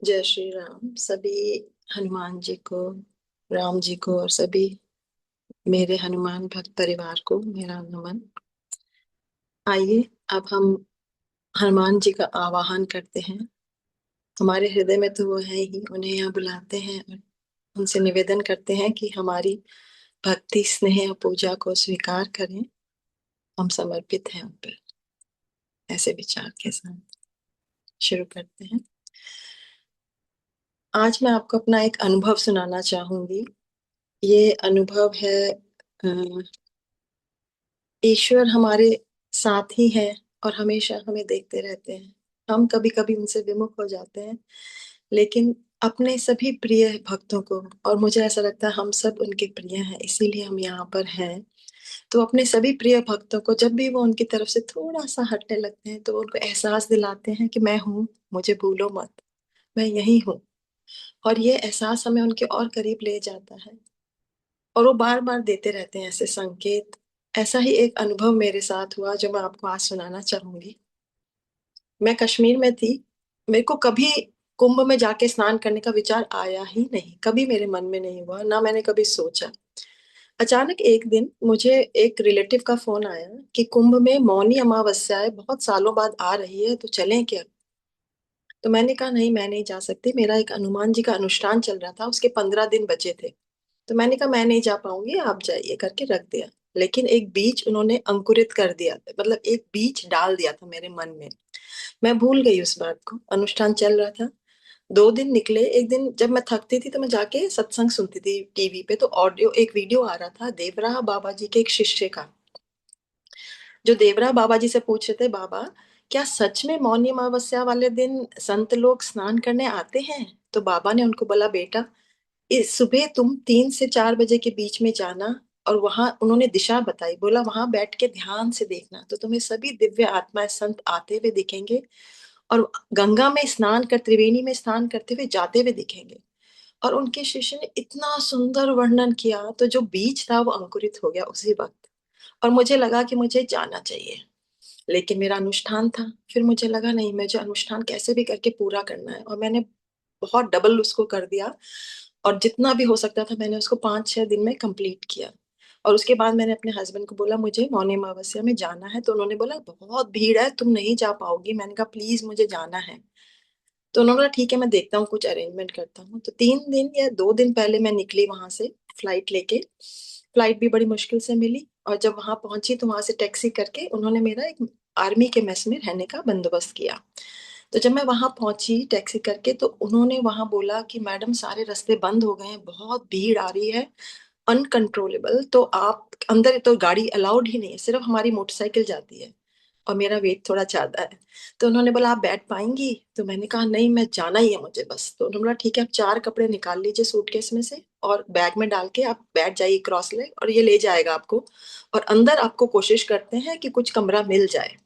जय श्री राम। सभी हनुमान जी को, राम जी को और सभी मेरे हनुमान भक्त परिवार को मेरा नमन। आइए अब हम हनुमान जी का आवाहन करते हैं। हमारे हृदय में तो वो है ही, उन्हें यहाँ बुलाते हैं और उनसे निवेदन करते हैं कि हमारी भक्ति स्नेह और पूजा को स्वीकार करें। हम समर्पित हैं उन पर। ऐसे विचार के साथ शुरू करते हैं। आज मैं आपको अपना एक अनुभव सुनाना चाहूंगी। ये अनुभव है, ईश्वर हमारे साथ ही है और हमेशा हमें देखते रहते हैं। हम कभी कभी उनसे विमुख हो जाते हैं, लेकिन अपने सभी प्रिय भक्तों को, और मुझे ऐसा लगता है हम सब उनके प्रिय हैं, इसीलिए हम यहाँ पर हैं। तो अपने सभी प्रिय भक्तों को जब भी वो उनकी तरफ से थोड़ा सा हटने लगते हैं तो उनको एहसास दिलाते हैं कि मैं हूँ, मुझे भूलो मत, मैं यही हूँ। और ये एहसास हमें उनके और करीब ले जाता है, और वो बार बार देते रहते हैं ऐसे संकेत। ऐसा ही एक अनुभव मेरे साथ हुआ जो मैं आपको आज सुनाना चाहूंगी। मैं कश्मीर में थी। मेरे को कभी कुंभ में जाके स्नान करने का विचार आया ही नहीं, कभी मेरे मन में नहीं हुआ, ना मैंने कभी सोचा। अचानक एक दिन मुझे एक रिलेटिव का फोन आया कि कुंभ में मौनी अमावस्या बहुत सालों बाद आ रही है, तो चलें क्या। तो मैंने कहा नहीं, मैं नहीं जा सकती। मेरा एक हनुमान जी का अनुष्ठान चल रहा था, उसके 15 दिन बचे थे। तो मैंने कहा मैं नहीं जा पाऊंगी, आप जाइए करके रख दिया। लेकिन एक बीज उन्होंने अंकुरित कर दिया, मतलब एक बीज डाल दिया था मेरे मन में। मैं भूल गई उस बात को। अनुष्ठान चल रहा था, 2 दिन निकले। एक दिन जब मैं थकती थी तो मैं जाके सत्संग सुनती थी टीवी पे, तो ऑडियो एक वीडियो आ रहा था देवराह बाबा जी के एक शिष्य का, जो देवराह बाबा जी से पूछ रहे थे, बाबा क्या सच में मौनी अमावस्या वाले दिन संत लोग स्नान करने आते हैं। तो बाबा ने उनको बोला, बेटा इस सुबह तुम 3 से 4 बजे के बीच में जाना, और वहां उन्होंने दिशा बताई, बोला वहां बैठ के ध्यान से देखना तो तुम्हें सभी दिव्य आत्माएं संत आते हुए दिखेंगे, और गंगा में स्नान कर, त्रिवेणी में स्नान करते हुए जाते हुए दिखेंगे। और उनके शिष्य ने इतना सुंदर वर्णन किया, तो जो बीज था वो अंकुरित हो गया उसी वक्त। और मुझे लगा कि मुझे जाना चाहिए, लेकिन मेरा अनुष्ठान था। फिर मुझे लगा नहीं, मुझे अनुष्ठान कैसे भी करके पूरा करना है, और मैंने बहुत डबल उसको कर दिया। और जितना भी हो सकता था मैंने उसको 5-6 दिन में कंप्लीट किया। और उसके बाद मैंने अपने हस्बैंड को बोला मुझे मौनी अमावस्या में जाना है, तो उन्होंने बोला बहुत भीड़ है, तुम नहीं जा पाओगी। मैंने कहा प्लीज मुझे जाना है। तो उन्होंने बोला ठीक है, मैं देखता हूँ, कुछ अरेंजमेंट करता हूँ। तो 3 दिन या 2 दिन पहले मैं निकली वहां से फ्लाइट लेके। फ्लाइट भी बड़ी मुश्किल से मिली, और जब वहां पहुंची तो वहां से टैक्सी करके उन्होंने मेरा एक आर्मी के मेस में रहने का बंदोबस्त किया। तो जब मैं वहां पहुंची टैक्सी करके, तो उन्होंने वहां बोला कि मैडम सारे रास्ते बंद हो गए हैं, बहुत भीड़ आ रही है, अनकंट्रोलेबल, तो आप अंदर तो गाड़ी अलाउड ही नहीं है, सिर्फ हमारी मोटरसाइकिल जाती है, और मेरा वेट थोड़ा ज्यादा है। तो उन्होंने बोला आप बैठ पाएंगी। तो मैंने कहा नहीं, मैं जाना ही है मुझे बस। तो उन्होंने बोला ठीक है, आप 4 कपड़े निकाल लीजिए सूटकेस में से और बैग में डाल के आप बैठ जाइए क्रॉस लेग, और ये ले जाएगा आपको। और अंदर आपको कोशिश करते हैं कि कुछ कमरा मिल जाए।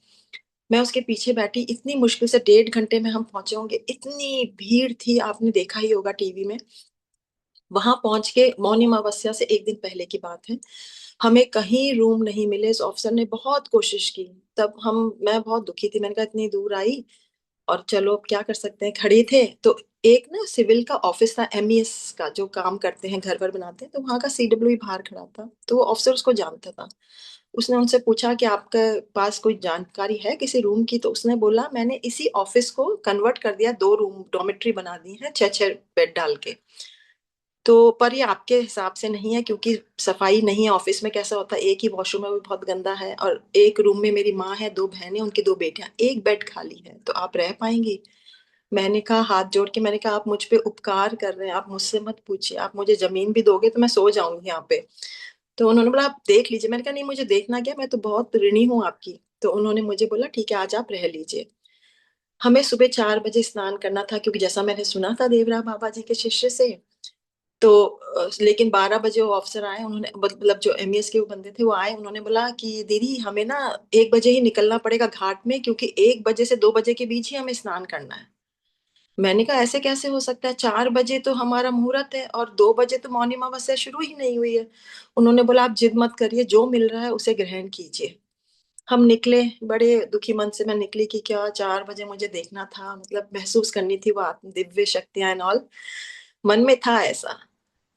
मैं उसके पीछे बैठी, इतनी मुश्किल से 1.5 घंटे में हम पहुंचे होंगे, इतनी भीड़ थी, आपने देखा ही होगा टीवी में। वहां पहुंच के, मौनी अमावस्या से एक दिन पहले की बात है, हमें कहीं रूम नहीं मिले। इस ऑफिसर ने बहुत कोशिश की। तब मैं बहुत दुखी थी, मैंने कहा इतनी दूर आई, और चलो अब क्या कर सकते हैं, खड़े थे। तो एक ना सिविल का ऑफिस था, एमईएस का, जो काम करते हैं, घर वर बनाते हैं, तो वहां का सीडब्ल्यू बाहर खड़ा था, तो वो ऑफिसर उसको जानता था। उसने उनसे पूछा कि आपके पास कोई जानकारी है किसी रूम की। तो उसने बोला मैंने इसी ऑफिस को कन्वर्ट कर दिया, 2 रूम डॉर्मेट्री बना दी है, 6-6 बेड डाल के। तो पर ये आपके हिसाब से नहीं है, क्योंकि सफाई नहीं है ऑफिस में। कैसा होता है, एक ही वॉशरूम है, वो भी बहुत गंदा है, और एक रूम में मेरी माँ है, 2 बहनें, उनकी 2 बेटियां, एक बेड खाली है, तो आप रह पाएंगी। मैंने कहा, हाथ जोड़ के मैंने कहा आप मुझ पे उपकार कर रहे हैं, आप मुझसे मत पूछिए, आप मुझे जमीन भी दोगे तो मैं सो जाऊंगी यहाँ पे। तो उन्होंने बोला आप देख लीजिए। मैंने कहा नहीं, मुझे देखना क्या, मैं तो बहुत ऋणी हूँ आपकी। तो उन्होंने मुझे बोला ठीक है, आज आप रह लीजिए। हमें सुबह 4 बजे स्नान करना था, क्योंकि जैसा मैंने सुना था देवरा बाबा जी के शिष्य से। तो लेकिन 12 बजे वो अफसर आए, उन्होंने मतलब जो एमईएस के वो बंदे थे वो आए, उन्होंने बोला कि दीदी हमें ना 1 बजे ही निकलना पड़ेगा घाट में, क्योंकि 1 बजे से 2 बजे के बीच ही हमें स्नान करना है। मैंने कहा ऐसे कैसे हो सकता है, 4 बजे तो हमारा मुहूर्त है और 2 बजे तो मौनी अमावस्या शुरू ही नहीं हुई है। उन्होंने बोला आप जिद मत करिए, जो मिल रहा है उसे ग्रहण कीजिए। हम निकले, बड़े दुखी मन से मैं निकली कि क्या 4 बजे मुझे देखना था, मतलब महसूस करनी थी वो आत्म दिव्य शक्तियां एंड ऑल, मन में था ऐसा।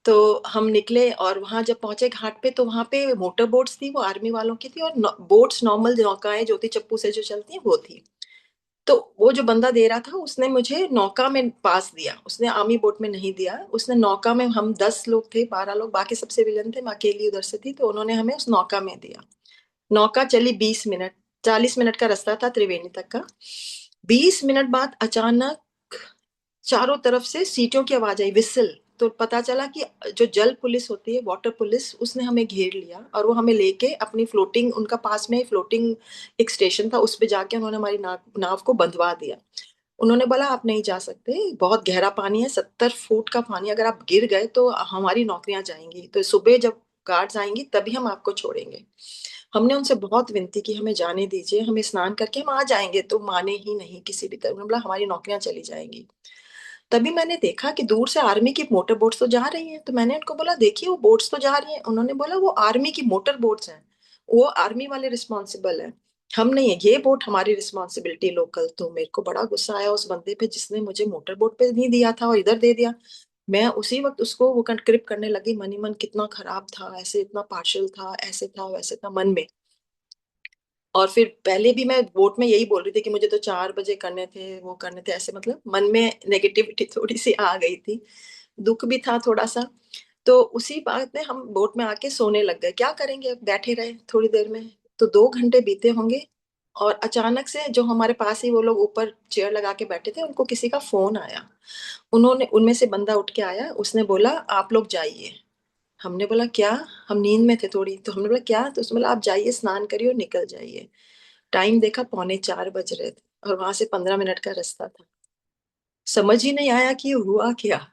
तो हम निकले और वहां जब पहुंचे घाट पे, तो वहां पे मोटर बोट्स थी, वो आर्मी वालों की थी, और बोट्स नॉर्मल नौकाएं जो थी चप्पू से जो चलती हैं वो थी। तो वो जो बंदा दे रहा था उसने मुझे नौका में पास दिया, उसने आर्मी बोट में नहीं दिया, उसने नौका में, हम 10 लोग थे, 12 लोग, बाकी सब सिविलियन थे, मैं अकेली उधर से थी, तो उन्होंने हमें उस नौका में दिया। नौका चली 20 मिनट, 40 मिनट का रास्ता था त्रिवेणी तक का। 20 मिनट बाद अचानक चारों तरफ से सीटियों की आवाज आई, विसल। तो पता चला कि जो जल पुलिस होती है, वाटर पुलिस, उसने हमें घेर लिया और वो हमें लेके अपनी फ्लोटिंग, उनका पास में फ्लोटिंग एक स्टेशन था, उस पे जाके उन्होंने हमारी नाव को बंधवा दिया। उन्होंने बोला आप नहीं जा सकते, बहुत गहरा पानी है, 70 फुट का पानी, अगर आप गिर गए तो हमारी नौकरियां जाएंगी, तो सुबह जब गार्ड्स आएंगी तभी हम आपको छोड़ेंगे। हमने उनसे बहुत विनती की हमें जाने दीजिए, हमें स्नान करके हम आ जाएंगे, तो माने ही नहीं किसी भी तरह, उन्होंने बोला हमारी नौकरियां चली जाएंगी। तभी मैंने देखा कि दूर से आर्मी की मोटर बोट्स तो जा रही हैं, तो मैंने उनको बोला देखिए वो बोट्स तो जा रही हैं, उन्होंने बोला वो आर्मी की मोटर बोट्स हैं, वो आर्मी वाले रिस्पॉन्सिबल है, हम नहीं है, ये बोट हमारी रिस्पॉन्सिबिलिटी लोकल। तो मेरे को बड़ा गुस्सा आया उस बंदे पे जिसने मुझे मोटर बोट पे नहीं दिया था और इधर दे दिया। मैं उसी वक्त उसको वो कंक्रिप करने लगी मन ही मन, कितना खराब था, ऐसे इतना पार्शल था, ऐसे था वैसे था मन में। और फिर पहले भी मैं वोट में यही बोल रही थी कि मुझे तो 4 बजे करने थे, वो करने थे, ऐसे मतलब मन में नेगेटिविटी थोड़ी सी आ गई थी, दुख भी था थोड़ा सा। तो उसी बात में हम बोट में आके सोने लग गए, क्या करेंगे, अब बैठे रहे थोड़ी देर में। तो 2 घंटे बीते होंगे और अचानक से जो हमारे पास ही वो लोग ऊपर चेयर लगा के बैठे थे, उनको किसी का फोन आया। उन्होंने, उनमें से बंदा उठ के आया, उसने बोला आप लोग जाइए। हमने बोला क्या, हम नींद में थे थोड़ी, तो हमने बोला क्या, तो उसने बोला आप जाइए स्नान करिए और निकल जाइए। टाइम देखा, पौने 4 बज रहे थे और वहां से 15 मिनट का रास्ता था। समझ ही नहीं आया कि ये हुआ क्या।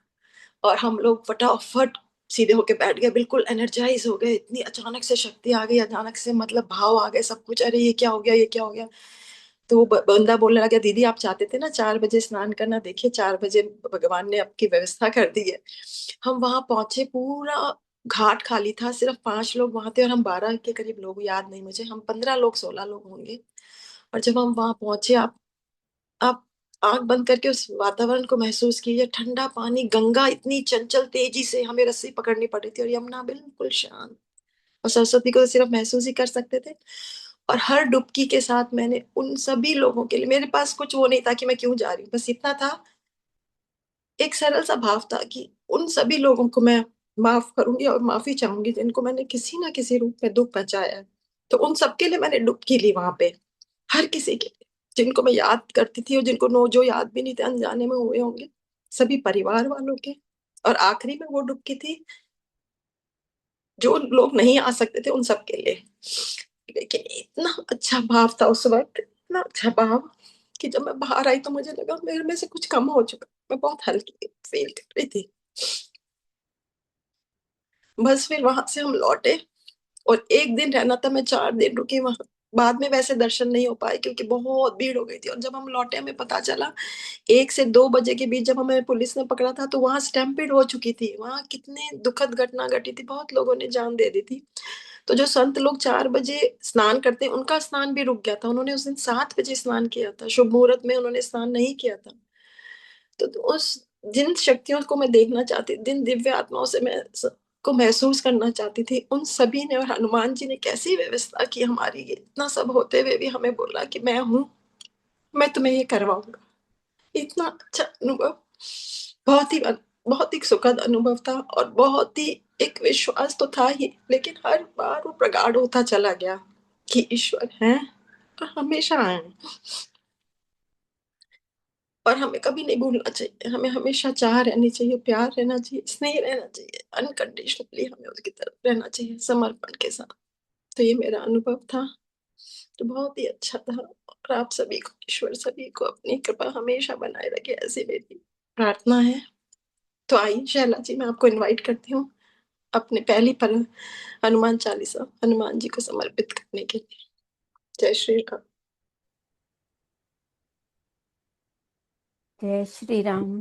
और हम लोग फटाफट सीधे होके बैठ गए, बिल्कुल एनर्जाइज हो गए, इतनी अचानक से शक्ति आ गई, अचानक से मतलब भाव आ गए सब कुछ, अरे ये क्या हो गया, ये क्या हो गया। तो वो बंदा बोलने लगा दीदी आप चाहते थे ना 4 बजे स्नान करना, देखिए 4 बजे भगवान ने आपकी व्यवस्था कर दी है। हम वहां पहुंचे, पूरा घाट खाली था, सिर्फ 5 लोग वहां थे और हम 12 के करीब लोग, याद नहीं मुझे, हम 15 लोग 16 लोग होंगे। और जब हम वहां पहुंचे, आप आंख बंद करके उस वातावरण को महसूस कीजिए, ठंडा पानी, गंगा इतनी चंचल तेजी से, हमें रस्सी पकड़नी पड़ी थी, और यमुना बिल्कुल शांत, और सरस्वती को तो सिर्फ महसूस ही कर सकते थे। और हर डुबकी के साथ मैंने उन सभी लोगों के लिए, मेरे पास कुछ वो नहीं था कि मैं क्यों जा रही हूँ, बस इतना था, एक सरल सा भाव था कि उन सभी लोगों को मैं माफ करूंगी और माफी चाहूंगी जिनको मैंने किसी ना किसी रूप में दुख पहुंचाया है। तो उन सबके लिए मैंने डुबकी ली वहां पे, हर किसी के लिए जिनको मैं याद करती थी और जिनको नो जो याद भी नहीं थे, अनजाने में हुए होंगे, सभी परिवार वालों के। और आखिरी में वो डुबकी थी जो लोग नहीं आ सकते थे उन सबके लिए। लेकिन इतना अच्छा भाव था उस वक्त, इतना अच्छा भाव, कि जब मैं बाहर आई तो मुझे लगा मेरे में से कुछ कम हो चुका, मैं बहुत हल्की फील कर रही थी। बस फिर वहां से हम लौटे और एक दिन रहना था, मैं 4 दिन रुकी वहां। बाद में वैसे दर्शन नहीं हो पाए क्योंकि बहुत भीड़ हो गई थी, और जब हम लौटे हमें पता चला 1 से 2 बजे के बीच जब हमें पुलिस ने पकड़ा था तो वहां स्टैम्पेड हो चुकी थी, वहां कितने दुखद घटना घटी थी, बहुत लोगों ने जान दे दी थी। तो जो संत लोग 4 बजे स्नान करते हैं उनका स्नान भी रुक गया था, उन्होंने उस दिन 7 बजे स्नान किया था, शुभ मुहूर्त में उन्होंने स्नान नहीं किया था। तो उस, जिन शक्तियों को मैं देखना चाहती, जिन दिव्य आत्माओं से मैं को महसूस करना चाहती थी, उन सभी ने, और हनुमान जी ने कैसी व्यवस्था की हमारी, इतना सब होते हुए भी हमें बोला कि मैं हूँ, मैं तुम्हें ये करवाऊंगा। इतना अच्छा अनुभव, बहुत ही, बहुत ही सुखद अनुभव था, और बहुत ही, एक विश्वास तो था ही, लेकिन हर बार वो प्रगाढ़ होता चला गया कि ईश्वर है और हमेशा है, और हमें कभी नहीं भूलना चाहिए, हमें हमेशा चाह रहनी चाहिए, प्यार रहना चाहिए, स्नेह रहना चाहिए, अनकंडीशनली हमें उसकी तरफ रहना चाहिए समर्पण के साथ। तो ये मेरा अनुभव था, तो बहुत ही अच्छा था। और आप सभी को, ईश्वर सभी को अपनी कृपा हमेशा बनाए रखे, ऐसी मेरी प्रार्थना है। तो आइए शैला जी, मैं आपको इनवाइट करती हूँ अपने पहली पर हनुमान चालीसा हनुमान जी को समर्पित करने के लिए। जय श्री राम। जय श्री राम।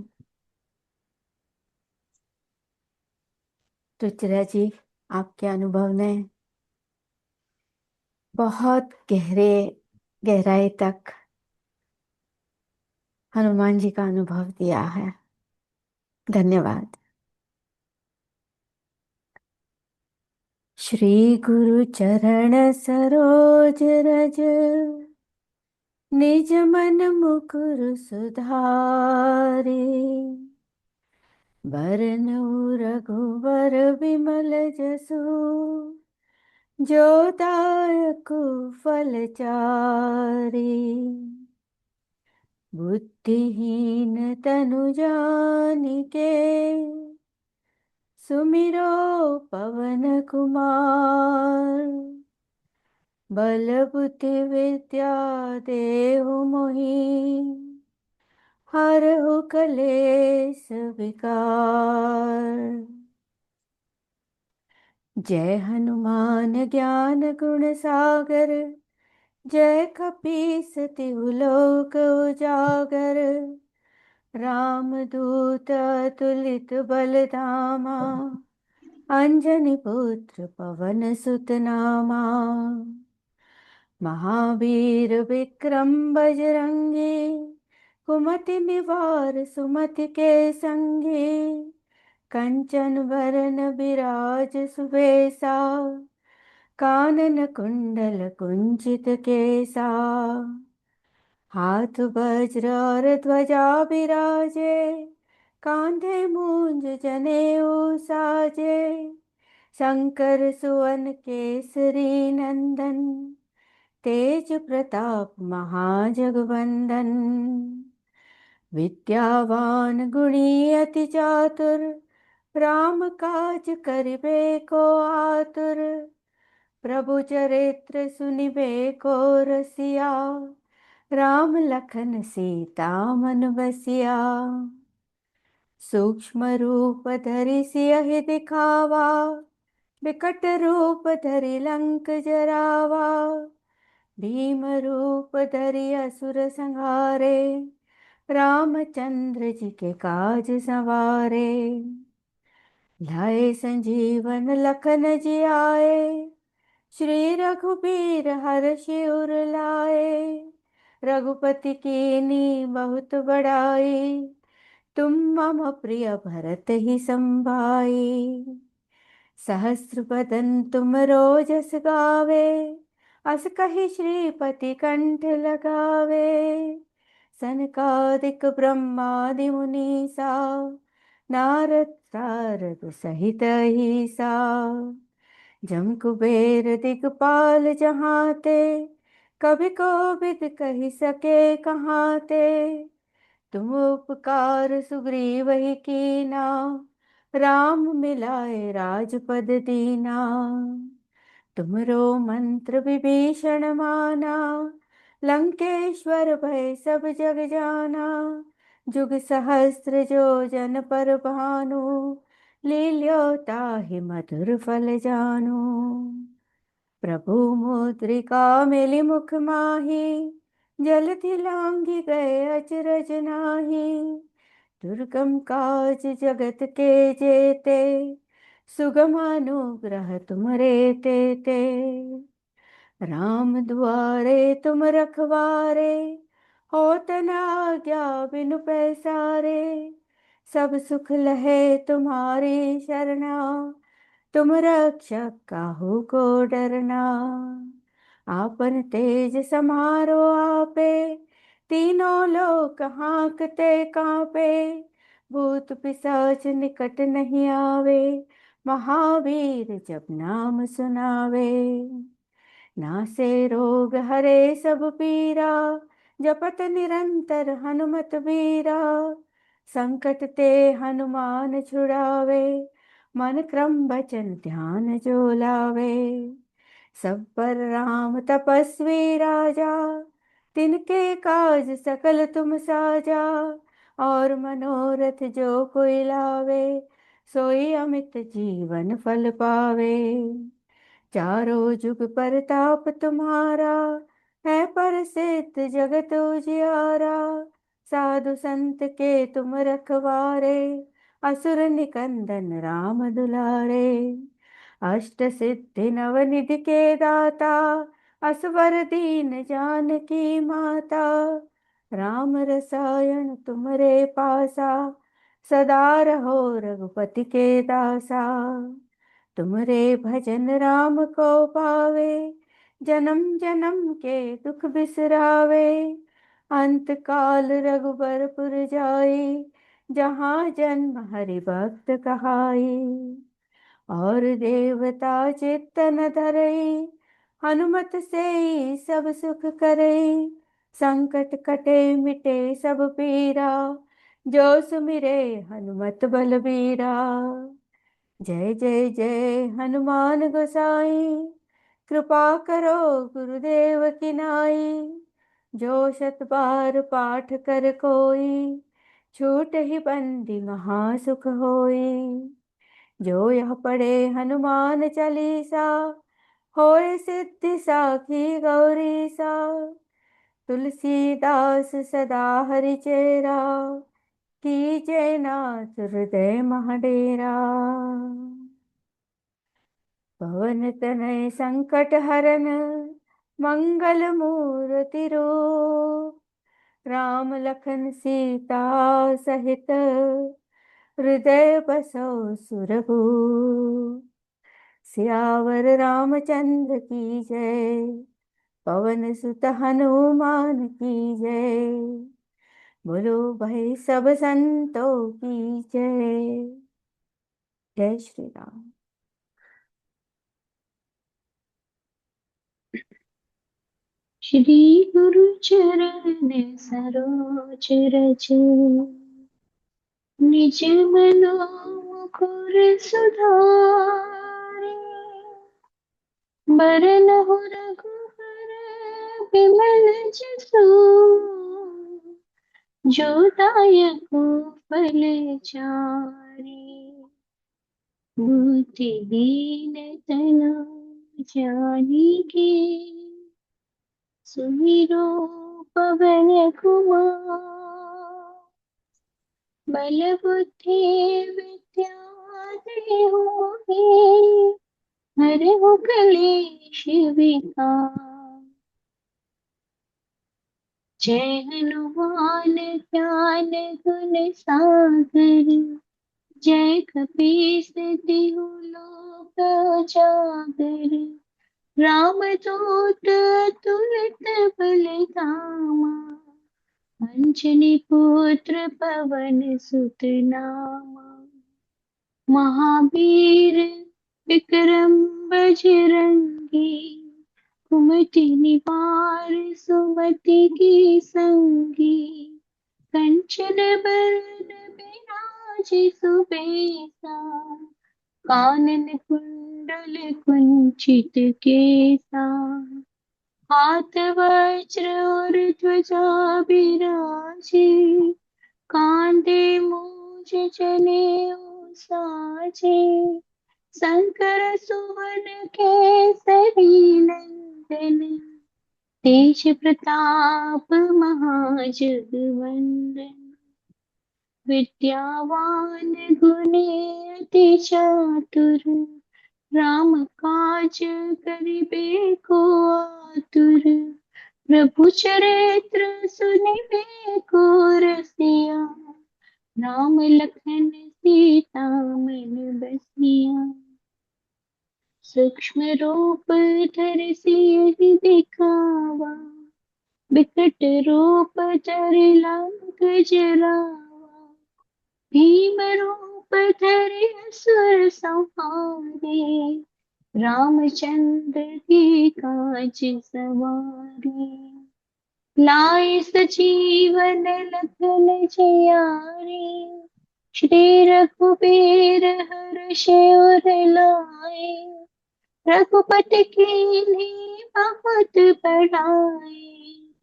तो चिरा जी, आपके अनुभव ने बहुत गहराई तक हनुमान जी का अनुभव दिया है। धन्यवाद। श्री गुरु चरण सरोज रज, निज मन मुकुर सुधारे। बरनउँ रघुवर विमल जसु, जो दायक फल चारि। बुद्धिहीन तनु जानिके, सुमिरो पवन कुमार। बल बुद्धि विद्या देहु मोहि, हरहु कलेस विकार। जय हनुमान ज्ञान गुण सागर, जय कपीस तिहु लोक उजागर। रामदूत अतुलित बल धामा, अंजनी पुत्र पवन सुत नामा। महावीर विक्रम बजरंगी, कुमति निवार सुमति के संगी। कंचन वरन विराज सुबेसा, कानन कुंडल कुंचित केसा। हाथ वज्र और ध्वजा विराजे, कांधे मूंज जनेऊ साजे। शंकर सुवन केसरी नंदन, तेज प्रताप महाजगवंदन। विद्यावान गुणी अति चातुर, राम काज करिबे को आतुर। प्रभु चरित्र सुनिबे को रसिया, राम लखन सीता मन बसिया। सूक्ष्म रूप धरि सियहि दिखावा, विकट रूप धरि लंक जरावा। भीम रूप धरि असुर संहारे, रामचंद्र जी के काज सवारे। लाए संजीवन लखन जी आए, श्री रघुबीर हर्षि उर लाए। रघुपति कीन्ही बहुत बड़ाई, तुम मम प्रिय भरत ही संभाई। सहस्र बदन तुम रोजस गावे, अस कहि श्रीपति कंठ लगावे। सनकादिक ब्रह्मादि मुनीसा, नारद सारद सहित ईसा। जम कुबेर दिगपाल जहाँ ते, कवि कोविद कहि सके कहाँ ते। तुम उपकार सुग्रीव ही कीना, राम मिलाए राजपद दीना। तुमरो मंत्र विभीषण माना, लंकेश्वर भय सब जग जाना। जुग सहस्त्र जो जन पर भानु, लील्योताहि मधुर फल जानु। प्रभु मुद्रिका मेलि मुख माहि, जलधि लांघि गए अचरज नाही। दुर्गम काज जगत के जेते, सुगम अनुग्रह तुमरे तेते। राम दुआरे तुम रखवारे, होत न आज्ञा बिनु पैसारे। सब सुख लहे तुम्हारी शरणा, तुम रक्षक काहू को डरना। आपन तेज समारो आपे, तीनों लोक हांकते कांपे। भूत पिशाच निकट नहीं आवे, महावीर जब नाम सुनावे। नासे रोग हरे सब पीरा, जपत निरंतर हनुमत बीरा। संकट ते हनुमान छुड़ावे, मन क्रम वचन ध्यान जो लावे। सब पर राम तपस्वी राजा, तिनके काज सकल तुम साजा। और मनोरथ जो कोई लावे, सोई अमित जीवन फल पावे। चारों जुग परताप तुम्हारा, है प्रसिद्ध जगत उजियारा। साधु संत के तुम रखवारे, असुर निकंदन राम दुलारे। अष्ट सिद्धि नवनिधि के दाता, असवर दीन जानकी माता, राम रसायन तुमरे पासा, सदा रहो रघुपति के दासा। तुमरे भजन राम को पावे, जन्म जन्म के दुख बिसरावे। अंत काल रघुबरपुर जाई, जहाँ जन्म हरि भक्त कहाई। और देवता चित्तन धरई, हनुमत से सब सुख करई। संकट कटे मिटे सब पीरा, जो सुमिरे हनुमत बलबीरा। जय जय जय हनुमान गोसाई, कृपा करो गुरुदेव की नाई। जो शत बार पाठ कर कोई, छूट ही बंदी महासुख होई। जो यह पढ़े हनुमान चालीसा, होए सिद्धि साखी गौरी सा। तुलसीदास सदा हरिचेरा, कीजय नाथ हृदय महडेरा। पवन तनय संकट हरन, मंगल मूर्ति रूप। राम लखन सीता सहित, हृदय बसो सुरभूप। सियावर रामचंद्र की जय, पवन सुत हनुमान की जय। बोलो भाई सब संतों की जय। जय श्री राम। श्री गुरु चरण सरोज रज, निज मनो मुकुर सुधारि। बरनहु रघुबर बिमल जसु, जो दायक फल चारि। बुद्धिहीन तनु जानिके, सुमिरो पवन कुमार। बल बुद्धि विद्या देहु मोहि, हरहु कलेश विकार। जय हनुमान ज्ञान गुण सागर, जय कपीस तिहु लोक उजागर। रामदूत अतुलित बल धामा, अंजनी पुत्र पवन सुत नामा। महावीर विक्रम बजरंगी, कुमति निवार सुमति की संगी। कंचन बरन बिराज सुबेसा, कानन कुंडल कुंचित केसा। हाथ वज्र और ध्वजा बिराजे, कांधे मूज जनेऊ साजे। शंकर सुवन केसरी नंदन, तेज प्रताप महाजगवंदन। विद्यावान गुणी अति चातुर, राम काज करिबे को आतुर। प्रभु चरित्र सुनिबे को रसिया, राम लखन सीता मन बसिया। सूक्ष्म रूप धरि सियहि दिखावा, बिकट रूप धरि लंक जरावा। भीम रूप धरि असुर संहारे, रामचंद्र की काज सवारे। लाए सजीवन लखन जियारे, श्री रघुबीर हर्ष उर लाए। रघुपति कीन्ही बहुत बड़ाई,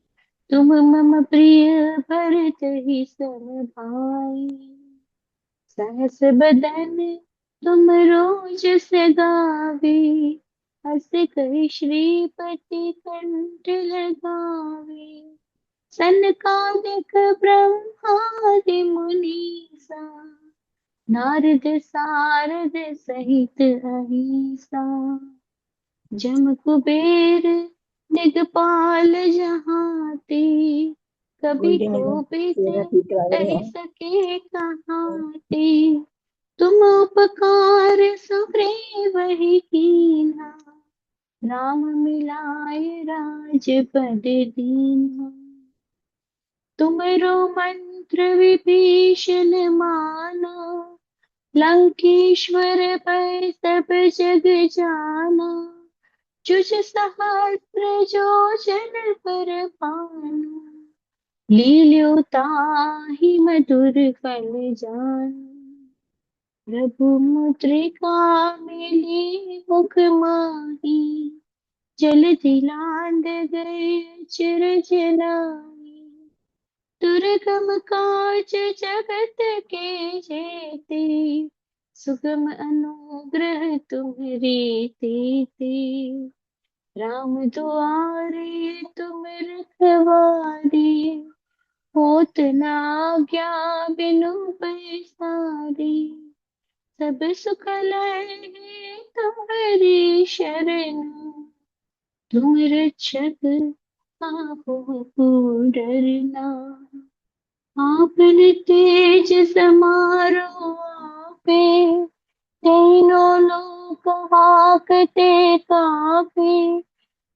तुम मम प्रिय भरत ही सम भाई। सहस बदन तुम रोज सगावे, हस कहि श्रीपति कंठ लगावे। सनकादिक ब्रह्मादि मुनीसा, नारद सारद सहित अहिसा। जम कुबेर दिगपाल जहाँ ते, कभी बोलिए को मैडम, बीते मेरा ठीक लग रहा कह है। सके कहाँ ते। तुम उपकार सुग्रीव कीन्हा, राम मिलाए राजपद दीन्हा। तुमरो मंत्र विभीषण माना, लंकेश्वर पर सब जग जाना। जुज सहस्त्र जो जन पर भानु, लील्यो ताहि मधुर फल जानु। प्रभु मुद्रिका मिली मुख माही, जलधि लांघ गए अचरज लाहि। दुर्गम काज जगत के जेते, सुगम अनुग्रह तुम्हरे तेते। राम दुआरे तुम रखवारे, होत न आज्ञा बिनु पैसारे। सब सुख लहे तुम्हारी शरण, तुम रक्षक काहू को डरना। आपने तेज समारो आपे, तीनों लोक हाकते कापे।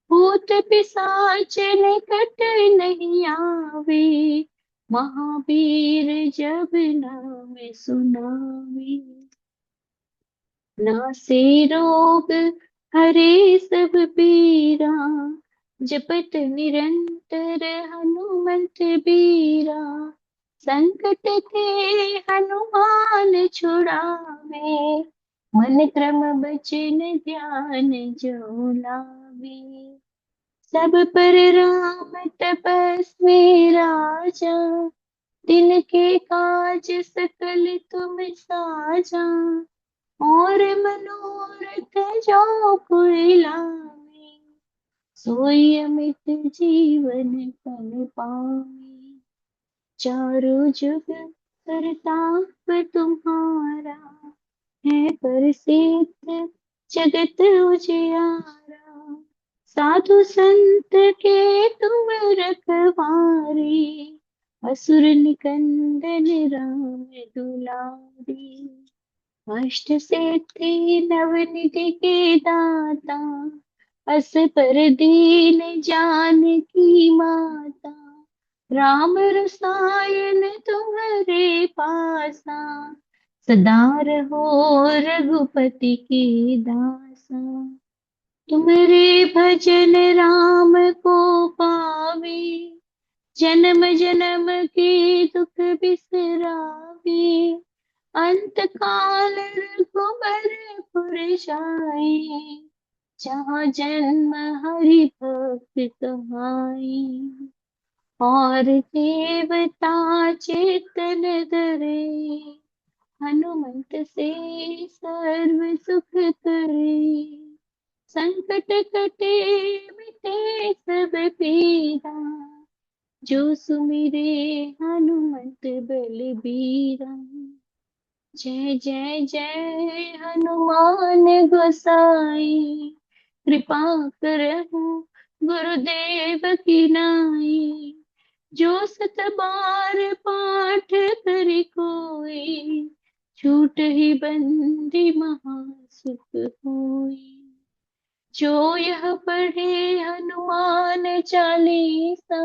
भूत पिशाच निकट नहीं आवे, महावीर जब नाम सुनावे। नासे रोग हरे सब पीरा, जपत निरंतर हनुमंत बीरा। संकट ते हनुमान छुड़ावे, मन क्रम बचन ध्यान जो लावे। सब पर राम तपस्वी राजा, दिन के काज सकल तुम साजा। और मनोरथ जो कोई लावे, सोई अमित जीवन फल पावे। चारों जुग करताप तुम्हारा, है प्रसिद्ध जगत उजियारा। साधु संत के तुम रखवारे, असुर निकंदन राम दुलारी। अष्ट सिद्धि नवनिधि के दाता, अस पर दीन जानकी माता। राम रसायन तुम्हारे पासा, सदा रहो रघुपति के दासा। तुम्हारे भजन राम को पावे, जन्म जन्म के दुख बिसरावे। अंत काल रघुबरपुर जाई, जहाँ जन्म हरि भक्त कहाई। और देवता चेतन धरे, हनुमंत से सर्व सुख करे। संकट कटे मिटे सब पीरा, जो सुमिरे हनुमंत बलबीरा। जय जय जय हनुमान गोसाई, कृपा करहु गुरुदेव की नाई। जो सत बार पाठ करि कोई, छूट ही बंदी महासुख होई। जो यह पढ़े हनुमान चालीसा,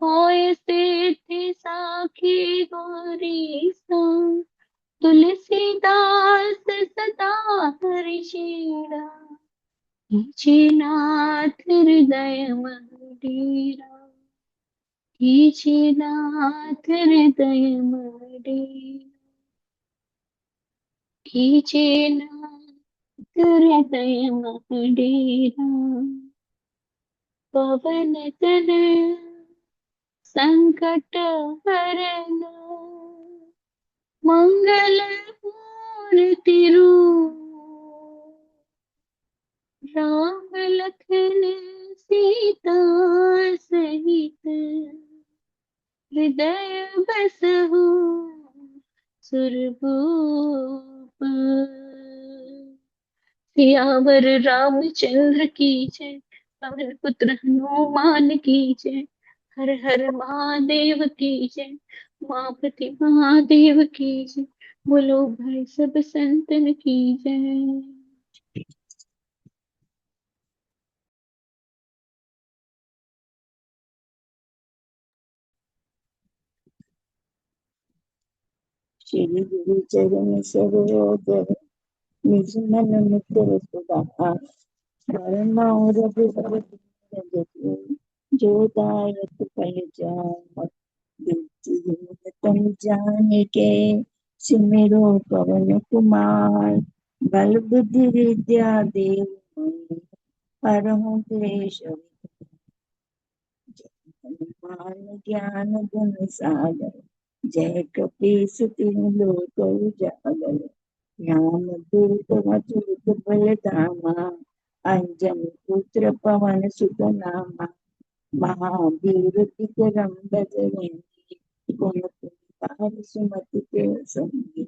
होय सिद्धि साखी गौरीसा। तुलसीदास सदा हरिषीणा, कीजे नाथ हृदय मंडीरा। कीजे नाथ हृदय मंडीरा। कीजे नाथ हृदय मंडीरा। पवन तनय संकट हरन, मंगल मूर्ति रूप। राम लखन सीता सहित, हृदय बसहु सुरभूप। सियावर रामचंद्र की जय। पवन पुत्र हनुमान की जय। हर हर महादेव की जय। उमापति महादेव की जय। बोलो भाई सब संतन की जय। श्री गुरु चरण सरोज निज मन मुकुर सुधार वरना रघुबर जो दायक फल जाय तम जाने के सिमरो पवन कुमार बल बुद्धि विद्या देव हरहु क्लेश हनुमान ज्ञान गुण सागर जय कपीस तिहु लोक उजागर राम दूत अतुलित बल धामा अंजन पुत्र पवन सुत नामा महावीर विक्रम बजरंगी कुमति सुमति के संगी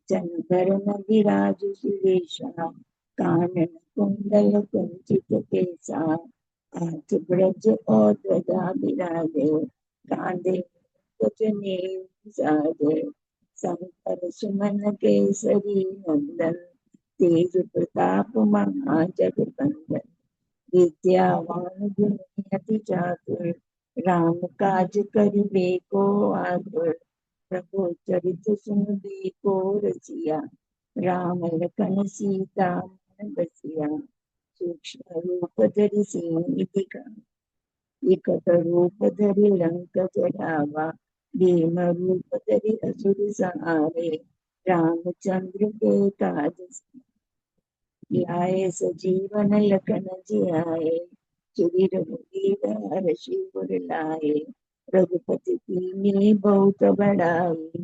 जन वरण विराज सुरेशा कानन कुंडल कुंचित केसा हाथ ब्रज और ध्वजा विराजे कांधे गजने साजे शंकर सुमन केसरी नंदन तेज प्रताप महाजगवंदन विद्यावान गुणियति चातुर राम काज करिबे को आतुर प्रभु चरित सुनबे को रसिया राम लखन सीता मन बसिया सूक्ष्म रूप धरि सिंह विकट रूप धरि लंक जरावा भीम रूप धरि असुर संहारे रामचंद्र के काज लाए सजीवन लखन जियाए श्री रघुवीर हर्षि उर लाए रघुपति कीन्ही बहुत बड़ाई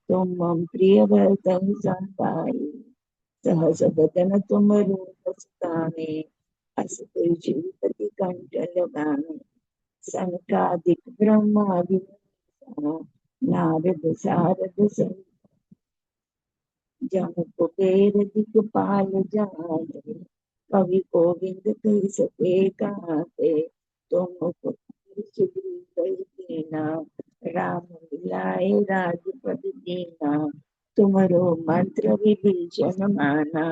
तुम मम प्रिय भरतन संताई सहस बदन तुम रूप सुताने अस श्रीपति कंठ लगाने सनकादिक ब्रह्मादि नारद सारद सहित जम कुबेर दिखपाल जाने कवि गोविंद कही सके कहाते तुम सुग्रीव कही दीना राम मिलाए राजपद दीना तुमरो मंत्र विभीषण माना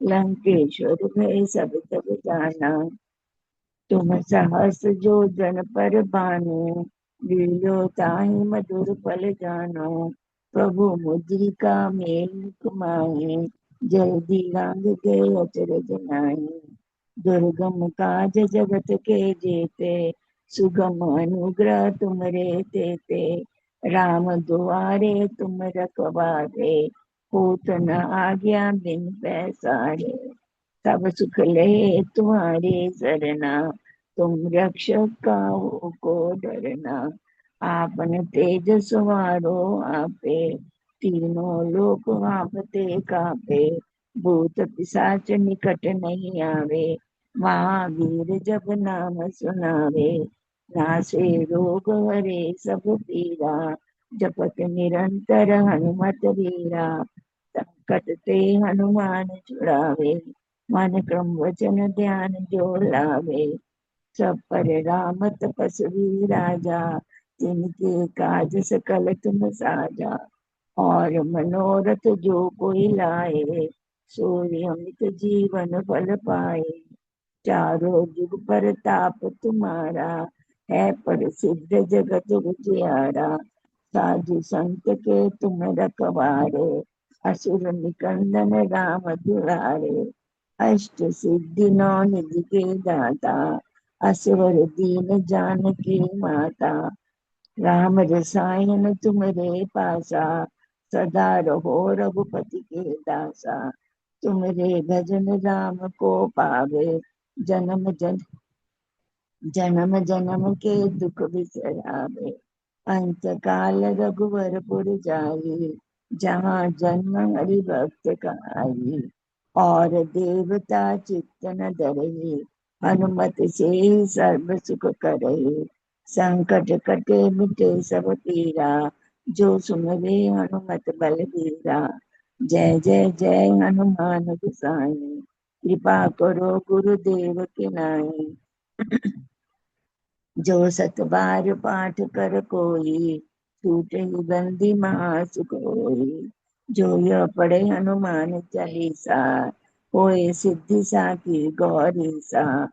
लंकेश्वर भय सब तब जाना तुम सहस जो जन पर बानो लीलो ताहि मधुर फल जानो प्रभु मुद्रिका मेल मुख माहि जल्दी लांग गए अचरज नाहि दुर्गम काज जगत के जेते सुगम अनुग्रह तुमरे तेते राम दुआरे तुम रखवारे होत न आज्ञा बिन पैसारे सब सुख ले तुम्हारे सरना तुम रक्षक काहू को डरना आपन तेज सवारो आपे तीनों लोक आपते कापे भूत पिशाच निकट नहीं आवे महावीर जब नाम सुनावे नासे रोग हरे सब पीरा जपत निरंतर हनुमत वीरा संकट ते हनुमान छुड़ावे मन क्रम वचन ध्यान जो लावे सब पर राम तपस्वी राजा तिनके काज सकल तुम साजा और मनोरथ जो कोई लाए सोई अमित जीवन फल पाए चारों जुग पर ताप तुम्हारा है प्रसिद्ध जगत उजियारा साधु संत के तुम रखवारे असुर निकंदन राम दुलारे अष्ट सिद्धि नौ निधि के दाता असवर दीन जानकी माता राम रसायन तुम्हारे पासा सदा रहो रघुपति के दासा तुम्हारे भजन राम को पावे जन्म जन्म जन्म के दुख बिसरावे अंत काल रघुवरपुर जाई जहाँ जन्म हरि भक्त कहाई और देवता चित्त न धरहि हनुमत से सर्व सुख करहि संकट कटे मिटे सब पीरा जो सुमरे हनुमत बलबीरा जय जय जय हनुमान गोसाई कृपा करो गुरुदेव के नाई जो सत बार पाठ कर कोई, छूटे ही बंदी महासुख होई। जो यह पढ़े हनुमान चालीसा, होए सिद्धि साखी गौरी सा।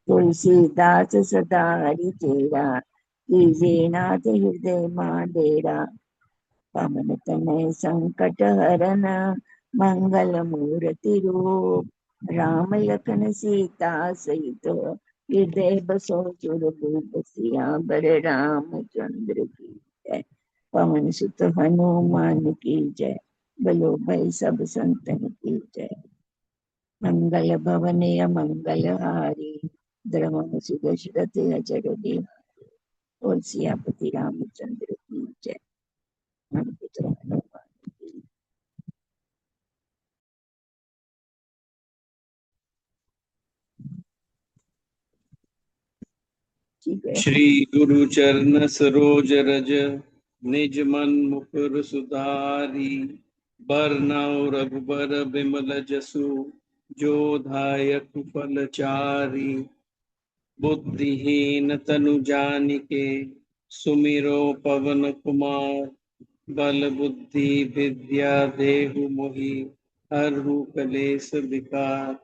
तुलसीदास सदा हरि चेरा, कीजे नाथ हृदय मां डेरा। पवन तनय संकट हरन, मंगल मूर्ति रूप। राम लखन सीता सहित, हृदय बसो सुरभूप। सियावर रामचंद्र की जय, पवन सुत हनुमान की जय। बोलो भाई सब संतन की जय। मंगल भवन मंगल हारी, द्रवम सुदशरथ अजर बिहारी। और सियापति रामचंद्र की जय। पुत्र हनुमान की। ठीक है। श्री गुरु चरण सरोज रज, निज मन मुकुर सुधारी। बरनउँ रघुबर बिमल जसु, जो दायक फल चारि। बुद्धिहीन तनु जानिके, सुमिरो पवन कुमार। बल बुद्धि विद्या देहु मोहि, हरहु कलेस विकार।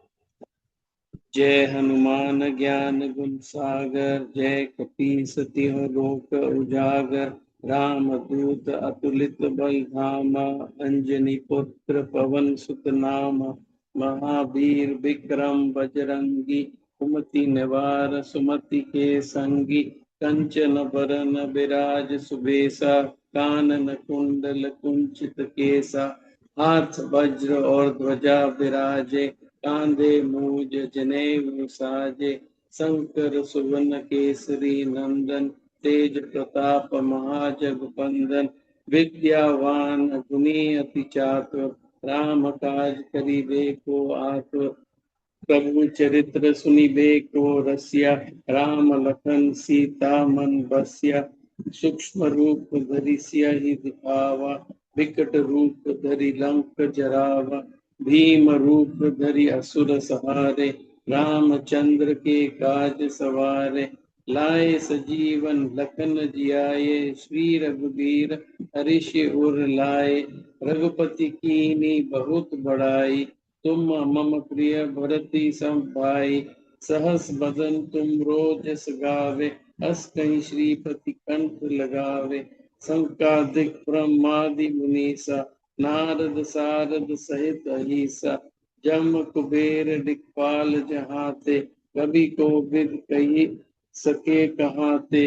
जय हनुमान ज्ञान गुण सागर, जय कपीस तिहुँ लोक उजागर। राम दूत अतुलित बल धामा, अंजनी पुत्र पवन सुत नामा। महावीर विक्रम बजरंगी, कुमति निवार सुमति के संगी। कंचन बरन विराज सुबेसा, कानन कुंडल कुंचित केसा। हाथ वज्र और ध्वजा विराजे, कांधे मूज जनेऊ साजे। शंकर सुवन केसरी नंदन, तेज प्रताप महाजगवंदन। विद्यावान गुणी अति चातुर, राम काज करिबे को आतुर। प्रभु चरित्र सुनिबे को रसिया, राम लखन सीता मन बसिया। सूक्ष्म रूप धरि सियहि दिखावा, विकट रूप धरि लंक जरावा। भीम रूप धरि असुर सहारे, रामचंद्र के काज सवारे। लाए सजीवन लखन जियाए, श्री रघुबीर हर्ष उर लाए। रघुपति कीनी बहुत बड़ाई, तुम मम प्रिय भरति सम भाई। सहस बदन तुम रोजस गावे, अस कहीं श्रीपति कंठ लगावे। संकादिक ब्रह्मादि मुनीसा, नारद सारद सहित अहिसा। जम कुबेर दिखपाल जहाते, कवि कोविद कही सके कहाते।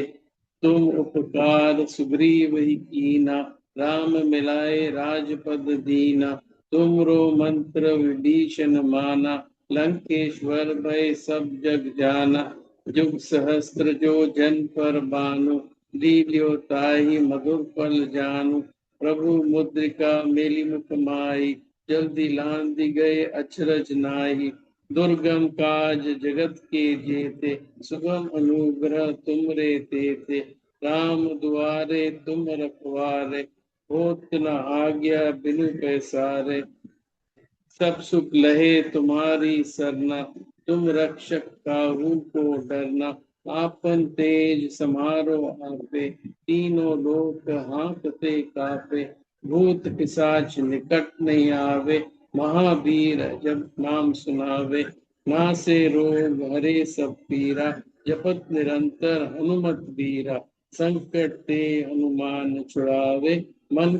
तुम उपकार सुग्रीव ही कीना, राम मिलाए राजपद दीना। तुमरो मंत्र विभीषण माना, लंकेश्वर भय सब जग जाना। जुग सहस्त्र जो जन पर भानु, लील्यो ताहि मधुर फल जानू। प्रभु मुद्रिका मेलि मुख माहि, जल्दी लांघि गए अचरज नाहि। दुर्गम काज जगत के जेते, सुगम अनुग्रह तुमरे तेते। राम दुआरे तुम रखवारे, होत न आज्ञा बिनु पैसारे। सब सुख लहे तुम्हारी सरना, तुम रक्षक काहू को डरना। आपन तेज समारो आपे, तीनों लोक हांकते कापे। भूत पिशाच निकट नहीं आवे, महावीर जब नाम सुनावे। नासे रोग हरे सब पीरा, जपत निरंतर हनुमत बीरा। संकट ते हनुमान छुड़ावे, मन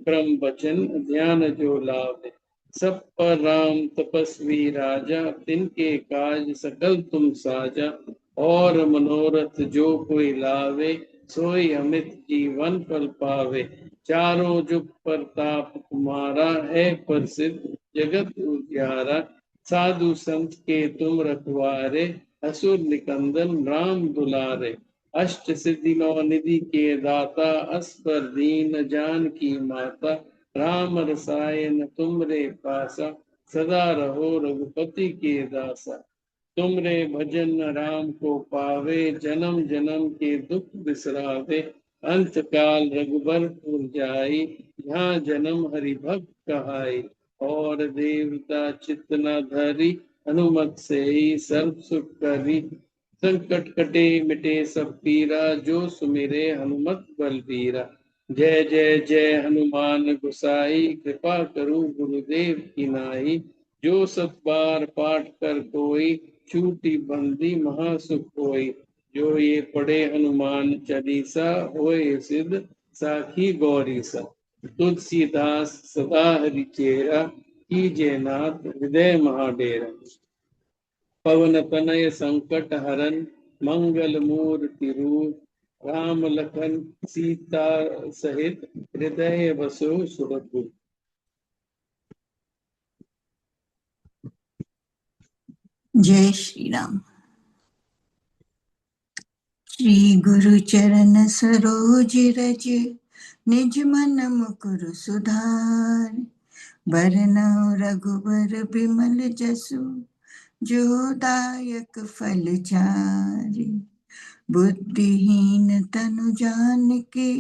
क्रम वचन ध्यान जो लावे। सब पर राम तपस्वी राजा, तिनके काज सकल तुम साजा। और मनोरथ जो कोई लावे, सोई अमित जीवन फल पावे। चारों जुग प्रताप तुम्हारा, है प्रसिद्ध जगत उजियारा। साधु संत के तुम रखवारे, असुर निकंदन राम दुलारे। अष्ट सिद्धि नौ निधि के दाता, असपर दीन जानकी माता। राम रसायन तुमरे पासा, सदा रहो रघुपति के दासा। तुमरे भजन राम को पावे, जन्म जन्म के दुख बिसरावे। अंत काल रघुबरपुर जाई, जहाँ जन्म हरि भक्त कहाई। और देवता चित्त न धरी, हनुमत से ही सर्व सुख करी। संकट कटे मिटे सब पीरा, जो सुमिरे हनुमत बलबीरा। जय जय जय हनुमान गोसाई, कृपा करो गुरुदेव की नाई। जो सत बार पाठ कर कोई, छूटी बंदी महासुख होई। जो ये पढ़े हनुमान चालीसा, होए सिद्ध साखी गौरी सा। तुलसीदास सदा हरि चेरा, कीजे नाथ हृदय महाडेरा। पवन तनय संकट हरन, मंगल मूर्ति रूप। राम लखन सीता सहित, हृदय बसो सुरभूप। जय श्री राम। श्री गुरु चरण सरोज रज, निज मन मुकुर सुधार। बरनउँ रघुबर बिमल जसु, जो दायक फल चारि। बुद्धिहीन तनु जानिके,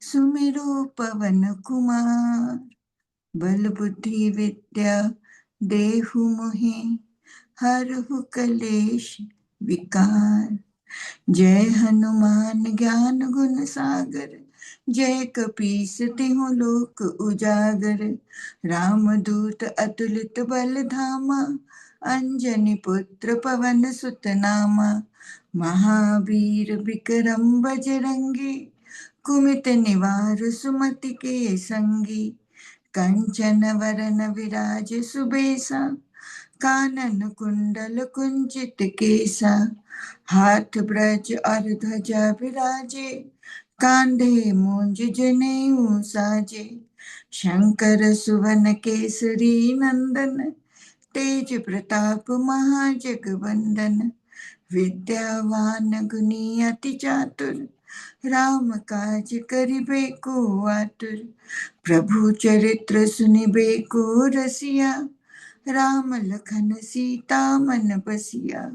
सुमिरो पवन कुमार। बल बुद्धि विद्या देहु मोहि, हरहु कलेश विकार। जय हनुमान ज्ञान गुण सागर, जय कपीस तिहु लोक उजागर। राम दूत अतुलित बल धामा, अंजनी पुत्र पवन सुत नामा। महावीर विक्रम बजरंगी, कुमित निवार सुमति के संगी। कंचन वरन विराज सुबेसा, कानन कुंडल कुंचित केसा। हाथ ब्रज और ध्वजा विराजे, कांधे मूंज जनेऊ साजे। शंकर सुवन केसरी नंदन, तेज प्रताप महाजगवंदन। विद्यावान गुणी अति चातुर, राम काज करिबे को आतुर। प्रभु चरित्र सुनिबे को रसिया, राम लखन सीता मन बसिया।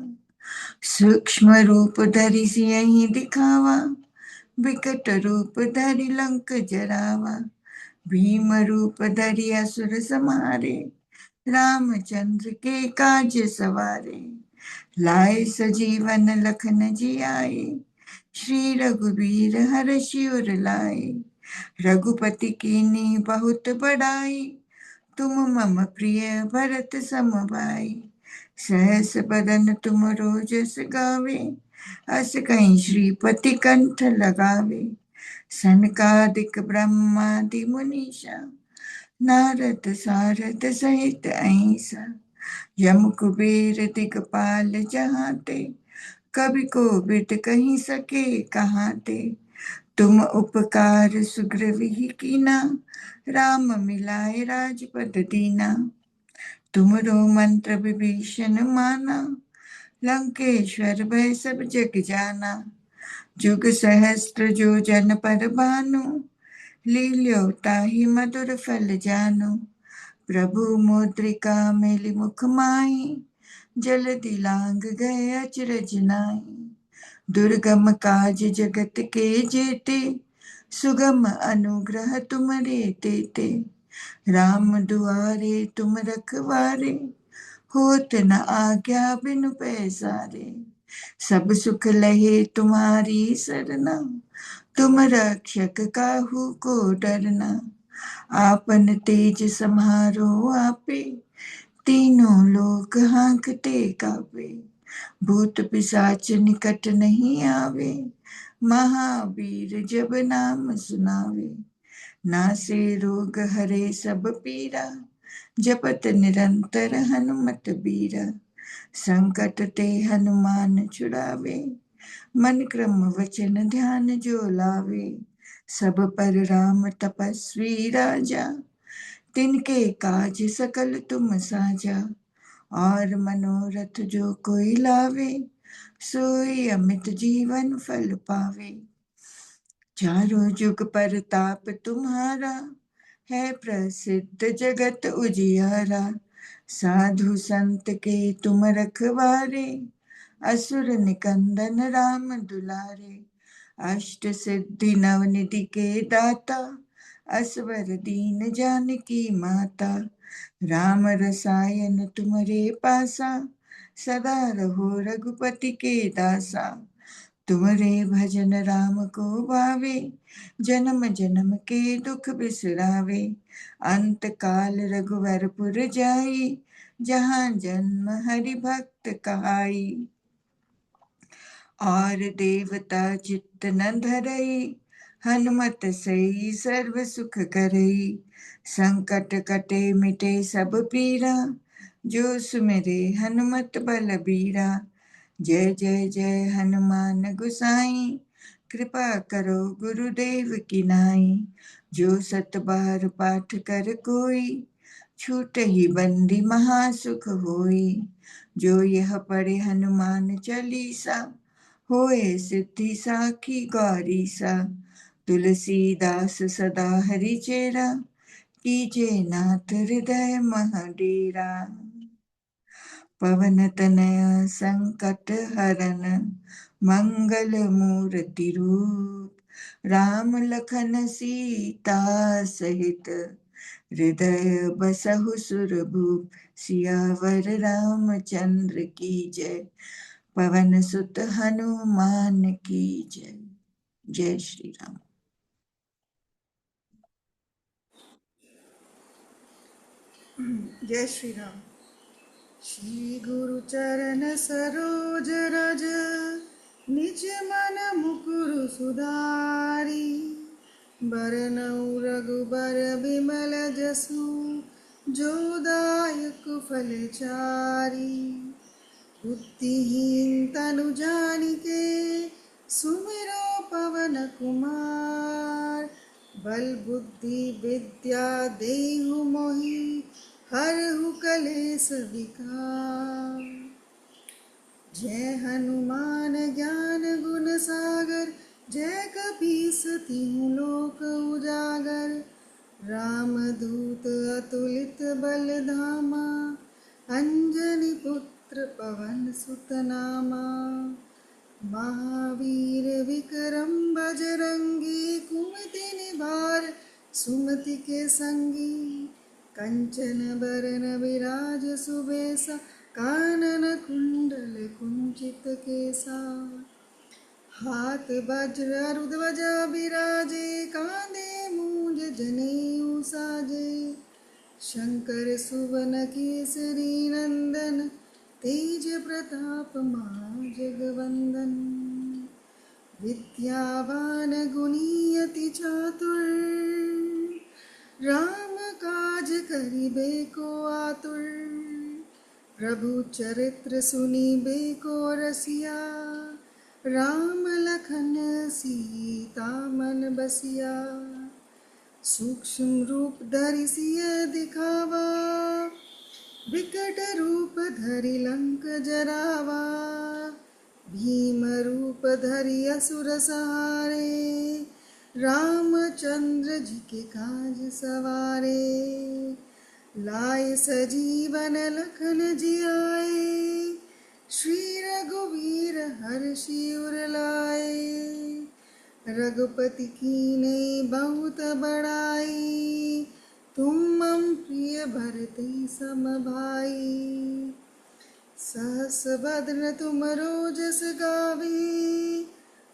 सूक्ष्म रूप धरि सियहि दिखावा, विकट रूप धरि लंक जरावा। भीम रूप धरि असुर संहारे, रामचंद्र के काज सवारे। लाए सजीवन लखन जियाए, श्री रघुवीर हरषि उर लाए। रघुपति कीन्ही बहुत बड़ाई, तुम मम प्रिय भरत सम भाई। सहस बदन तुम रोजस गावे, अस कहीं श्रीपति कंठ लगावे। सनकादिक ब्रह्मादि मुनीषा, नारद सारद सहित अहिंसा। यम कुबेर दिगपाल जहाते, कवि कोविद कहीं सके कहाते। तुम उपकार सुग्रीव कीना, राम मिलाए राजपद दीना। तुमरो मंत्र विभीषण माना, लंकेश्वर भय सब जग जाना। जुग सहस्त्र जो जन पर भानु, लील्यो ताहि मधुर फल जानु। प्रभु मुद्रिका मेलि मुख माहि, जलधि लांग गए अचरज नाहि। दुर्गम काज जगत के जेते, सुगम अनुग्रह तुम्हारे तेते। राम दुआरे तुम रखवारे, होत न आज्ञा बिनु पैसारे। सब सुख लहे तुम्हारी सरना, तुम रक्षक काहू को डरना। आपन तेज समारो आपे, तीनों लोक हांकते कापे। भूत पिशाच निकट नहीं आवे, महावीर जब नाम सुनावे। नासे रोग हरे सब पीरा, जपत निरंतर हनुमत बीरा। संकट ते हनुमान छुड़ावे, मन क्रम वचन ध्यान जो लावे। सब पर राम तपस्वी राजा, तिनके काज सकल तुम साजा। और मनोरथ जो कोई लावे, सोई अमित जीवन फल पावे। चारों जुग परताप तुम्हारा, है प्रसिद्ध जगत उजियारा। साधु संत के तुम रखवारे, असुर निकंदन राम दुलारे। अष्ट सिद्धि नवनिधि के दाता, असवर दीन जानकी माता। राम रसायन तुम्हारे पासा, सदा रहो रघुपति के दासा। तुम्हारे भजन राम को भावे, जन्म जन्म के दुख बिसरावे। अंत काल रघुवरपुर जाई, जहाँ जन्म हरि भक्त कहाई। और देवता चित्त न धरई, हनुमत सई सर्व सुख करई। संकट कटे मिटे सब पीरा, जो सुमिरे हनुमत बलबीरा। जय जय जय हनुमान गोसाई, कृपा करो गुरुदेव की नाई। जो सत बार पाठ कर कोई, छूट ही बंदी महासुख होई। जो यह पढ़े हनुमान चालीसा, होए सिद्धि साखी गौरी सा। तुलसीदास सदा हरि चेरा, कीजे नाथ हृदय मह डेरा। पवन तनय संकट हरन, मंगल मूर्ति रूप। राम लखन सीता सहित, हृदय बसहु सुरभूप। सियावर रामचंद्र की जय, पवन सुत हनुमान की जय। जय श्री राम। जय श्री राम। श्री गुरु चरण सरोज रज, निज मन मुकुर सुधारी। बरनउँ रघुबर बिमल जसु, जो दायक फल चारि। बुद्धिहीन तनु जानिके, सुमिरो पवन कुमार। बल बुद्धि विद्या देहु मोहि, हरहु कलेस विकार। जय हनुमान ज्ञान गुण सागर, जय कपीस तिहुँ लोक उजागर। रामदूत अतुलित बल धामा, अंजनी पुत्र पवन सुत नामा। महावीर विक्रम बजरंगी, कुमति निवार सुमति के संगी। कंचन बरन विराज सुबेसा, कानन कुंडल कुंचित केसा। हाथ वज्र ध्वजा विराजे, कांधे मूंज जनेऊ साजे। शंकर सुवन केसरी नंदन, तेज प्रताप महाजगवंदन। विद्यावान गुणी अति चातुर, राम काज करिबे को आतुर। प्रभु चरित्र सुनिबे को रसिया, राम लखन सीता मन बसिया। सूक्ष्म रूप धरि सिय दिखावा, विकट रूप धरि लंक जरावा। भीम रूप धरि असुर सहारे, रामचंद्र जी के काज सवारे। लाए सजीवन लखन जियाए, श्री रघुवीर हर्षि उर लाए। रघुपति कीन्ही बहुत बड़ाई, तुम मम प्रिय भरते सम भाई। सहस बदन तुम रोजस गावे,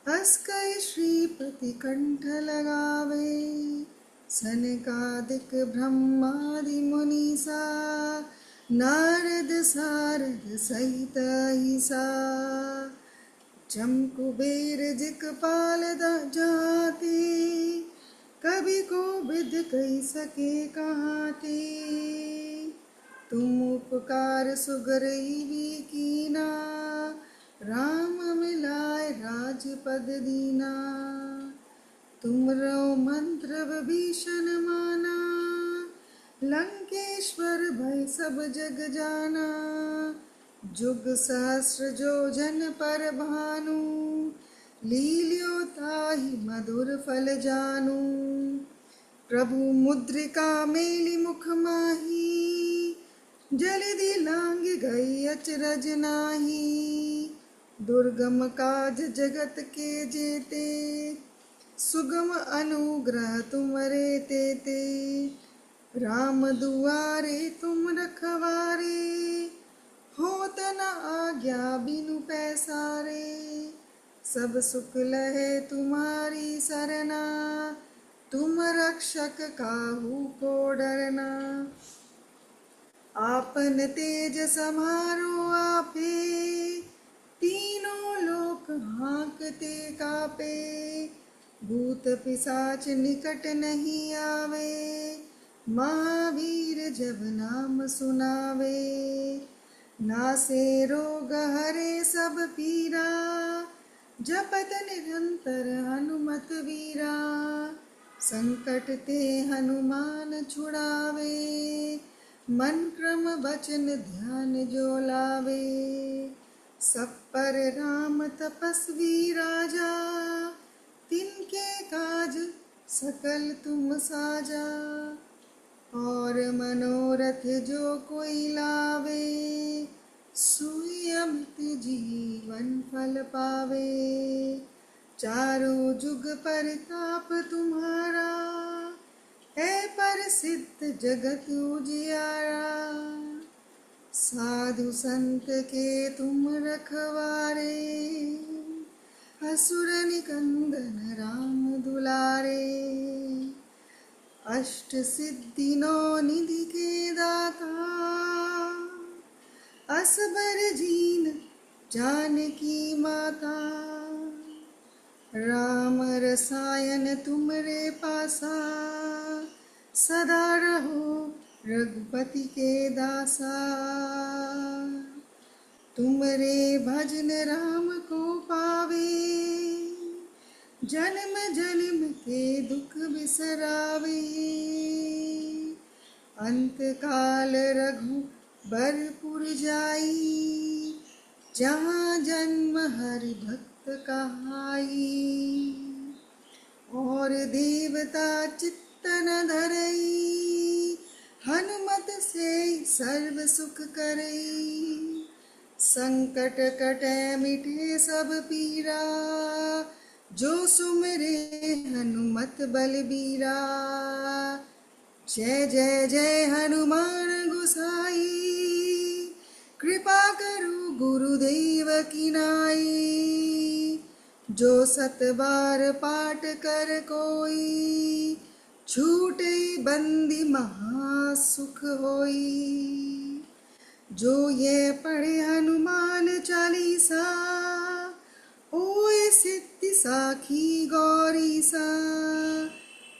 अस कहि श्रीपति कंठ लगावे। सनकादिक ब्रह्मादि मुनीसा, नारद सारद सहित अहिसा। जम कुबेर दिक्पाल जाते, कवि कोविद कहि सके कहाते। तुम उपकार सुग्रीवी कीना, राम मिलाए राजपद दीना। तुमरो मंत्र विभीषण माना, लंकेश्वर भय सब जग जाना। जुग सहस्र जो जन पर भानु, लील्यो ताहि मधुर फल जानू। प्रभु मुद्रिका मेलि मुख माही, जलधि लांघ गई अचरज नाही। दुर्गम काज जगत के जेते, सुगम अनुग्रह तुमरे तेते। राम दुआरे तुम रखवारे, होत न आज्ञा बिनु पैसारे। सब सुख लहे तुम्हारी सरना, तुम रक्षक काहू को डरना। आपन तेज समारो आपे, तीनों लोक हाँकते कापे। भूत पिशाच निकट नहीं आवे, महावीर जब नाम सुनावे। नासे रोग हरे सब पीरा, जपत निरंतर हनुमत वीरा। संकट ते हनुमान छुड़ावे, मन क्रम वचन ध्यान जो लावे। सब पर राम तपस्वी राजा, तिनके काज सकल तुम साजा। और मनोरथ जो कोई लावे, सोई अमित जीवन फल पावे। चारों जुग परताप तुम्हारा, है प्रसिद्ध जगत उजियारा। साधु संत के तुम रखवारे, असुर निकंदन राम दुलारे। अष्ट सिद्धि नौ निधि के दाता, असबर जीन जानकी माता। राम रसायन तुमरे पासा, सदा रहो रघुपति के दासा। तुमरे भजन राम को पावे, जन्म जन्म के दुख बिसरावे। अंत काल रघुबरपुर जाई, जहाँ जन्म हरि भक्त कहाई। और देवता चित्तन धरई, हनुमत से सर्व सुख करई। संकट कटे मिटे सब पीरा, जो सुमिरे हनुमत बलबीरा। जय जय जय हनुमान गोसाई, कृपा करो गुरुदेव की नाई। जो सत बार पाठ कर कोई, छूटे बंदी महासुख होई। जो ये पढ़े हनुमान चालीसा, ओए सिद्धि साखी गौरीसा।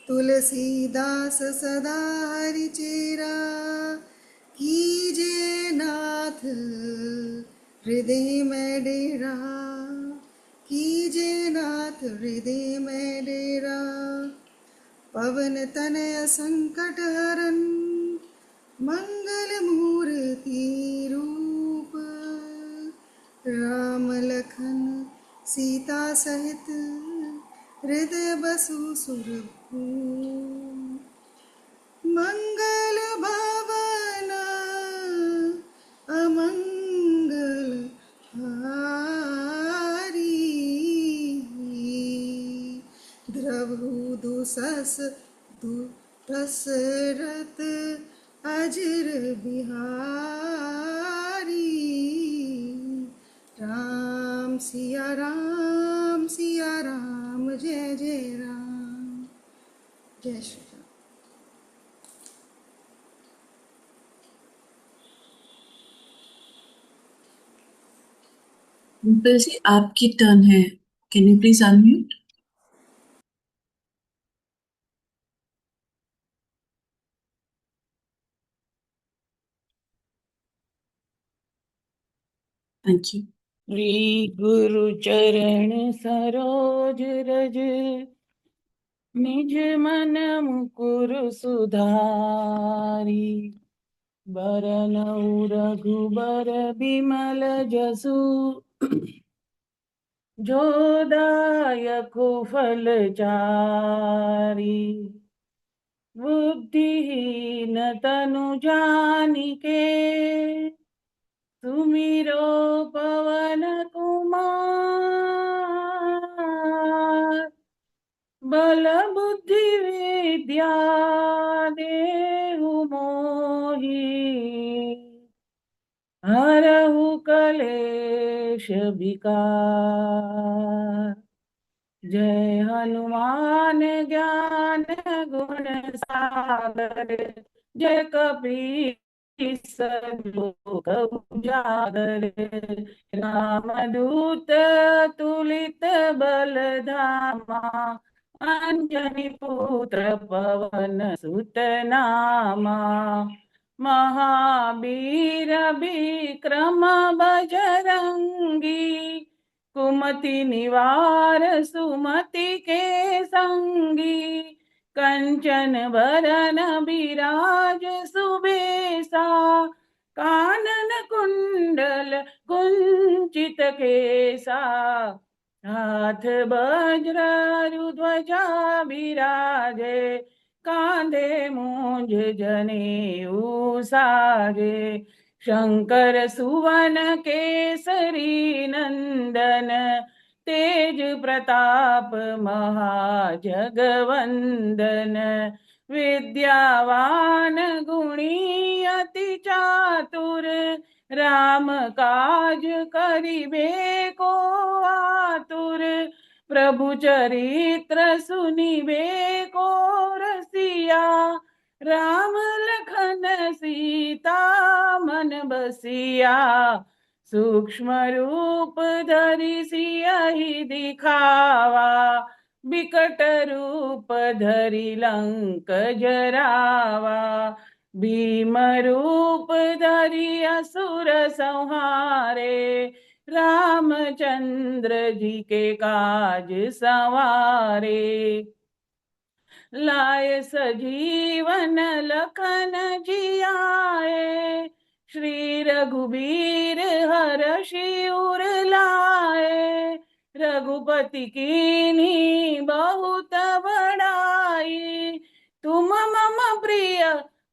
तुलसीदास सदा हरिचेरा, कीजे नाथ हृदय में डेरा। कीजे नाथ हृदय में डेरा। पवन तनय संकट हरन, मंगल मूर्ति रूप। राम लखन सीता सहित, हृदय बसु सुरभूप। मंगल भवन अमंगल हारी, द्रवहु दुसस दशरथ अजर बिहारी। राम सिया राम जय जय राम। जय श्री राम। डिम्पल जी, आपकी टर्न है। Can you please unmute? Thank you. Shri गुरु चरण सरोज रज, निज मन मुकुर सुधारी। बरनउँ रघुबर बिमल जसु, जो दायक फल चारी। बुद्धिहीन तनु जानिके, सुमिरो पवन कुमार। बल बुद्धि विद्या देहु मोहि, हरहु कलेश विकार। जय हनुमान ज्ञान गुण सागर, जय कपीस लोक उजागर। रामदूत तुलित बल धामा, अंजनी पुत्र पवन सुत नामा। महावीर विक्रम बजरंगी, कुमति निवार सुमति के संगी। कंचन बरन बिराज सुबेसा, कानन कुंडल कुंचित केसा। हाथ वज्र ध्वजा विराजे, कांधे मूंज जनेऊ साजे। शंकर सुवन केसरी नंदन, तेज प्रताप महाजगवंदन। विद्यावान गुणी अति चातुर, राम काज करिबे को आतुर। प्रभु चरित्र सुनिबे को रसिया, राम लखन सीता मन बसिया। सूक्ष्म रूप धरि सियहि दिखावा, बिकट रूप धरि लंक जरावा। भीम रूप धरि असुर संहारे, रामचंद्र जी के काज संवारे। लाए सजीवन लखन जियाए, श्री रघुबीर हरषि उर लाए। रघुपति कीन्ही बहुत बड़ाई, तुम मम प्रिय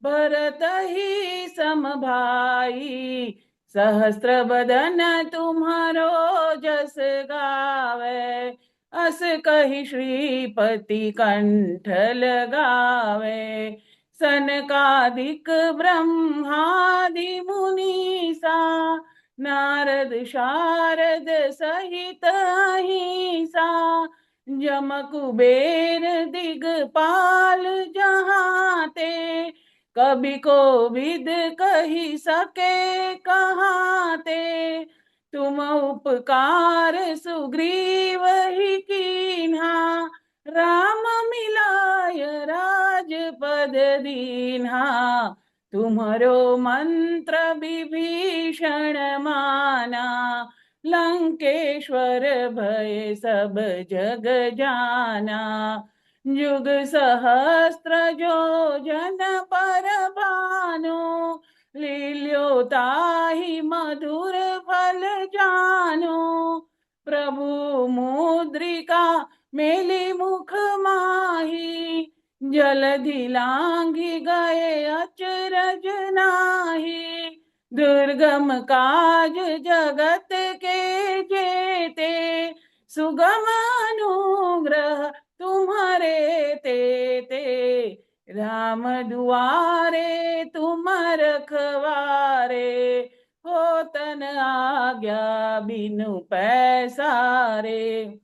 भरत ही सम भाई। सहस्त्र बदन तुम्हारो जस गावे, अस कहि श्रीपति कंठ लगावे। सनकादिक ब्रह्मादि मुनीसा, नारद शारद सहित अहिसा। जम कुबेर दिगपाल जहाँ ते, कभी कोविद कही सके कहाँ ते। तुम उपकार सुग्रीव ही कीन्हा, राम मिलाय राजपद दीन्हा। तुम्हारो मंत्र विभीषण माना, लंकेश्वर भय सब जग जाना। युग सहस्त्र जो जन पर भानु, लील्यो ताहि मधुर फल जानो। प्रभु मुद्रिका मेली मुख माही, जलधि लांघि गए अचरज नाही। दुर्गम काज जगत के जेते, सुगम अनुग्रह तुम्हारे तेते। राम दुआरे तुम रखवारे, हो तन आज्ञा बिनु पैसारे।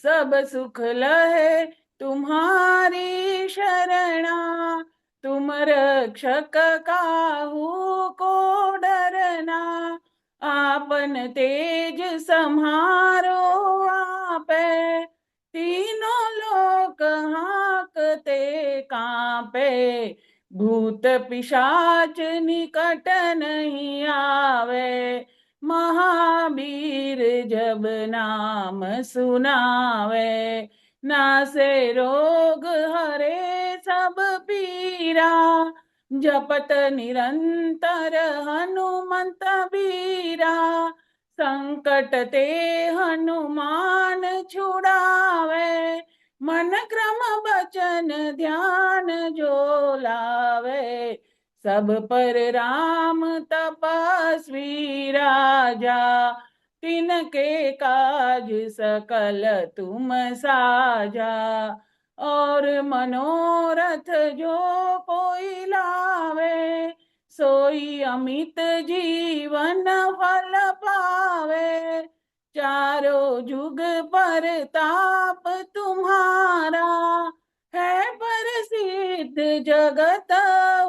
सब सुख लहे तुम्हारी शरणा, तुम रक्षक काहू को डरना। आपन तेज सम्हारो आपे, तीनों लोक हांकते कांपे। भूत पिशाच निकट नहीं आवे, महावीर जब नाम सुनावे। नासे रोग हरे सब पीरा, जपत निरंतर हनुमंत बीरा। संकट ते हनुमान छुड़ावे, मन क्रम बचन ध्यान जो लावे। सब पर राम तपस्वी राजा, तिनके काज सकल तुम साजा। और मनोरथ जो कोई लावे, सोई अमित जीवन फल पावे। चारों जुग पर ताप तुम्हारा, है प्रसिद्ध जगत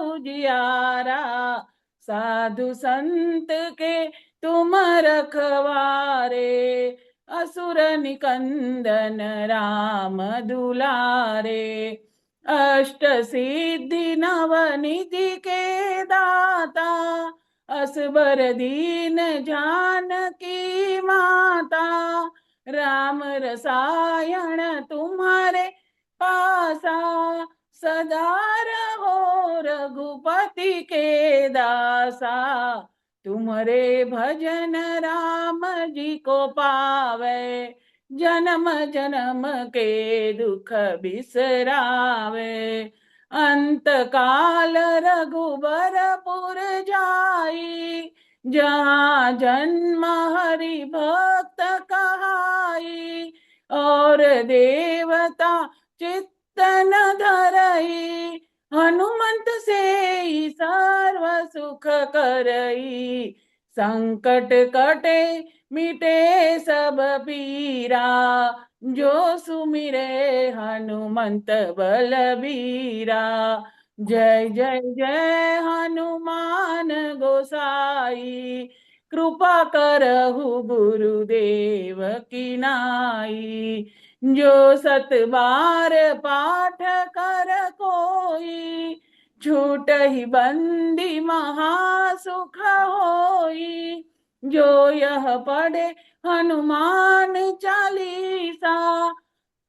उजियारा। साधु संत के तुम रखवारे, असुर निकंदन राम दुलारे। अष्ट सिद्धि नवनिधि के दाता, असबर दीन जानकी माता। राम रसायन तुम्हारे पासा, सदा रहो रघुपति के दासा। तुम्हारे भजन राम जी को पावे, जन्म जन्म के दुख बिसरावे। अंत काल रघुबरपुर जाई, जहाँ जन्म हरि भक्त कहाई। और देवता चित्तन धरई, हनुमंत से ही सर्व सुख करई। संकट कटे मिटे सब पीरा, जो सुमिरे हनुमंत बलबीरा। जय जय जय हनुमान गोसाई, कृपा करहु गुरुदेव की नाई। जो सत बार पाठ कर कोई, छूट ही बंदी महासुख होई। जो यह पढ़े हनुमान चालीसा,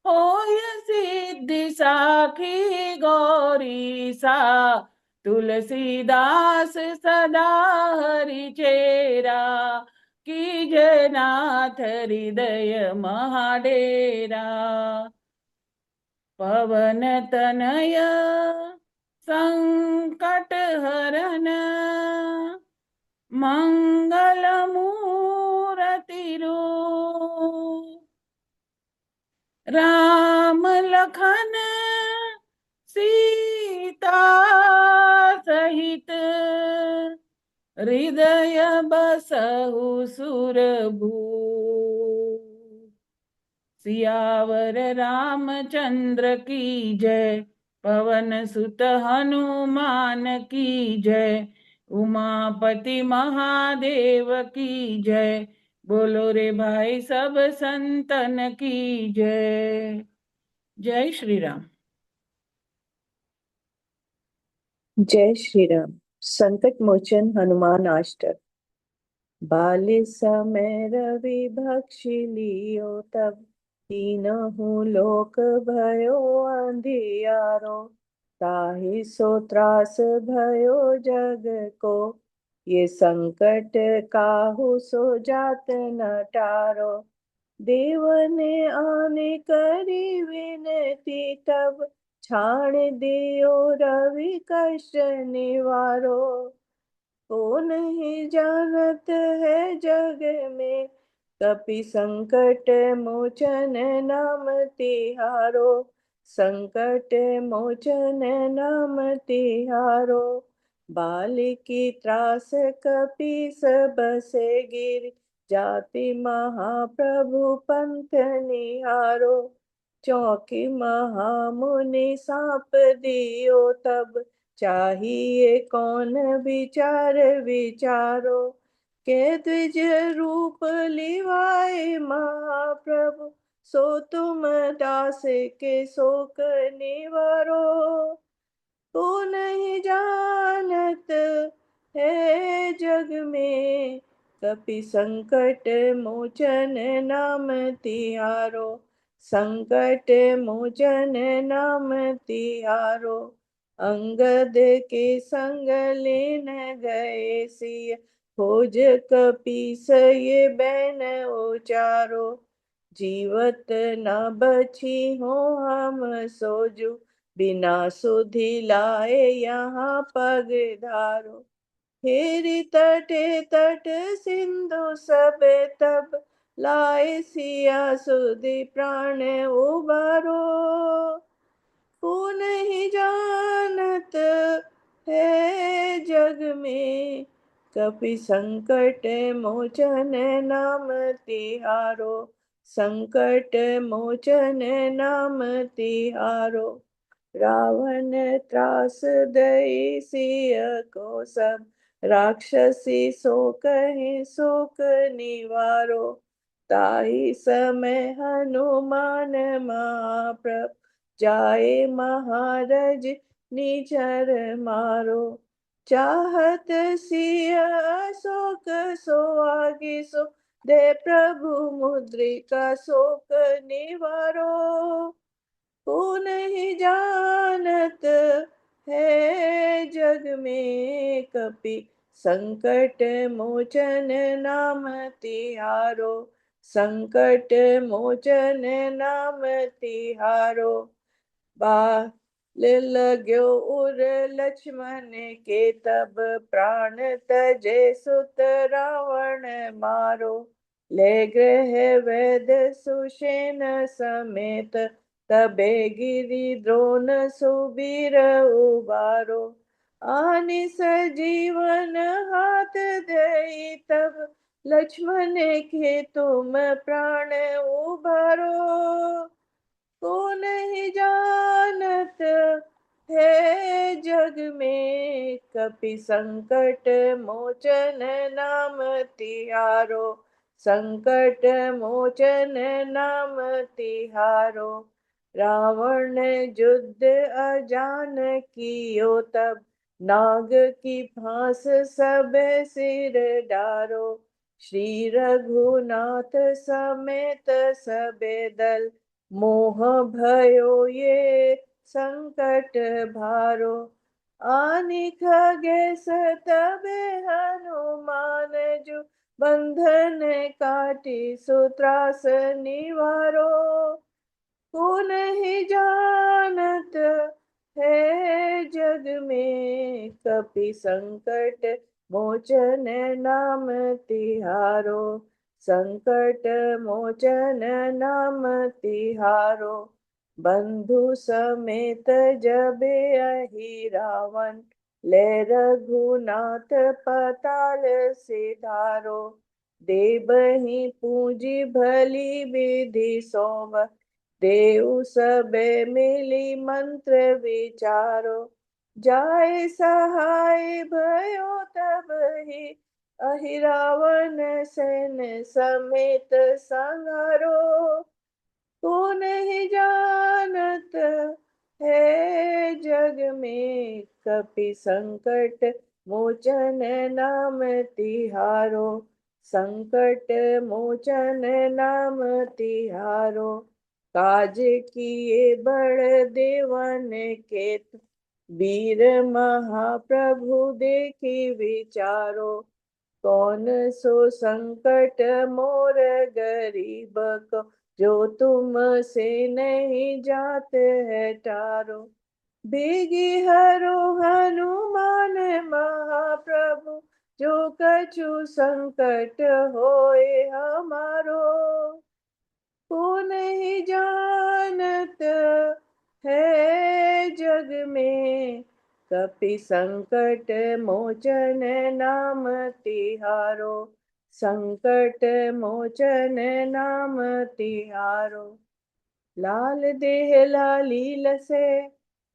होय सिद्धि साखी गौरी सा। तुलसीदास सदा हरि चेरा, कीजय नाथ हृदय महाडेरा। पवन तनय संकट हरन, मंगल मूरति रूप। राम लखन सीता सहित, हृदय बसहु सुरभूप। सियावर रामचंद्र की जय, पवन सुत हनुमान की जय। उमापति महादेव की जय, बोलो रे भाई सब संतन की जय। जय श्री राम। जय श्री राम। संकट मोचन हनुमान अष्टक। बाल समय रवि भक्षि लियो तब, तीनहु लोक भयो अंधियारो। ताहि सो त्रास भयो जग को, ये संकट काहू सो जात न टारो। देव ने आने करी विनती तब, छाण दियो रवि कष्ट निवारो। को नहीं जानत है जग में, कपि संकट मोचन नाम तिहारो। संकट मोचन नाम तिहारो। बालिकी त्रास कपि सब से गिर, जाति महाप्रभु पंथ निहारो। चौकी महामुनि साप दियो तब, चाहिए कौन विचार विचारो। के द्विज रूप लिवाए महाप्रभु, सो तुम दास के शोक निवारो। को नहीं जानत है जग में, कपि संकट मोचन नाम तिहारो। संकट मोचन नाम तिहारो। अंगद के संग लेन गए सिय, खोज कपीस ये बैन उचारो। जीवत न बची हो हम सोजू, बिना सुधि लाए यहाँ पग धारो। हेरी तटे तट सिंधु सब तब, लाए सिया सुधि प्राण उबारो। को नहीं जानत है जग जग में, कपि संकट मोचन नाम तिहारो, संकट मोचन नाम तिहारो। रावण त्रास दई सिय को सब, राक्षसी सो कहि सुख निवारो। ताहि समय हनुमान महाप्रभ, जाए महारज निचर मारो। चाहत सिय अशोक सो आगे सो, दे प्रभु मुद्रिका शोक निवारो। को नहीं जानत है जग में, कपि संकट मोचन नाम तिहारो, संकट मोचन नाम तिहारो। बाल लाग्यो उर लक्ष्मण के, तब प्राण तजे सुत रावण मारो। ले गृह वेद सुषेण समेत, तबे गिरि द्रोण सुबीर उबारो। आनि सजीवन हाथ दई, तब लक्ष्मण के तुम प्राण उबारो। को नहीं जानत है जग में, कपि संकट मोचन नाम तिहारो, संकट मोचन नाम तिहारो। रावण युद्ध अजान कियो, तब नाग की फांस सब सिर डारो। श्री रघुनाथ समेत सबे दल, मोह भयो ये संकट भारो। आनि खगेश तबे हनुमान जो, बंधन काटी सुत्रास निवारो। को नहीं जानत है जग में, कपि संकट मोचन नाम तिहारो, संकट मोचन नाम तिहारो। बंधु समेत जबे अहि रावण, ले रघुनाथ पताल सिधारो। देबहि पूंजी भली विधि सोम, देव सबे मिली मंत्र विचारो। जाय सहाय भयो तब ही, अहि रावण सेन समेत संहारो। को नहीं जानत है जग में, कपि संकट मोचन नाम तिहारो, संकट मोचन नाम तिहारो। काज किए बड़ देवन के, वीर महाप्रभु देखी विचारो। कौन सो संकट मोर गरीब को, जो तुम से नहीं जात है टारो। बेगी हरो हनुमान महाप्रभु, जो कछु संकट होए हमारो। को नहीं जानत है जग में, कपि संकट मोचन नाम तिहारो, संकट मोचन नाम तिहारो। लाल देह लाली लसे,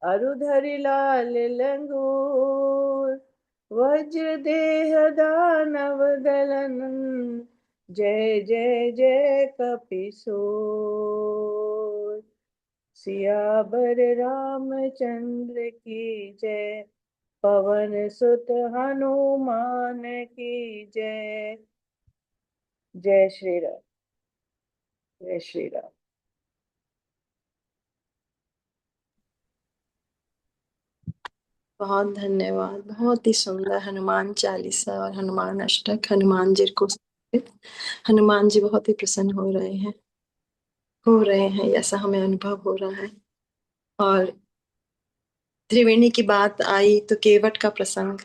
अरुधरि लाल लंगूर। वज्र देह दानव दलन, जय जय जय कपिसूर। सियावर रामचंद्र की जय, पवन सुत हनुमान की जय। जय श्री राम, जय श्री राम। बहुत धन्यवाद। बहुत ही सुंदर हनुमान चालीसा और हनुमान अष्टक। हनुमान जी को समर्पित। हनुमान जी बहुत ही प्रसन्न हो रहे हैं ऐसा हमें अनुभव हो रहा है। और त्रिवेणी की बात आई तो केवट का प्रसंग,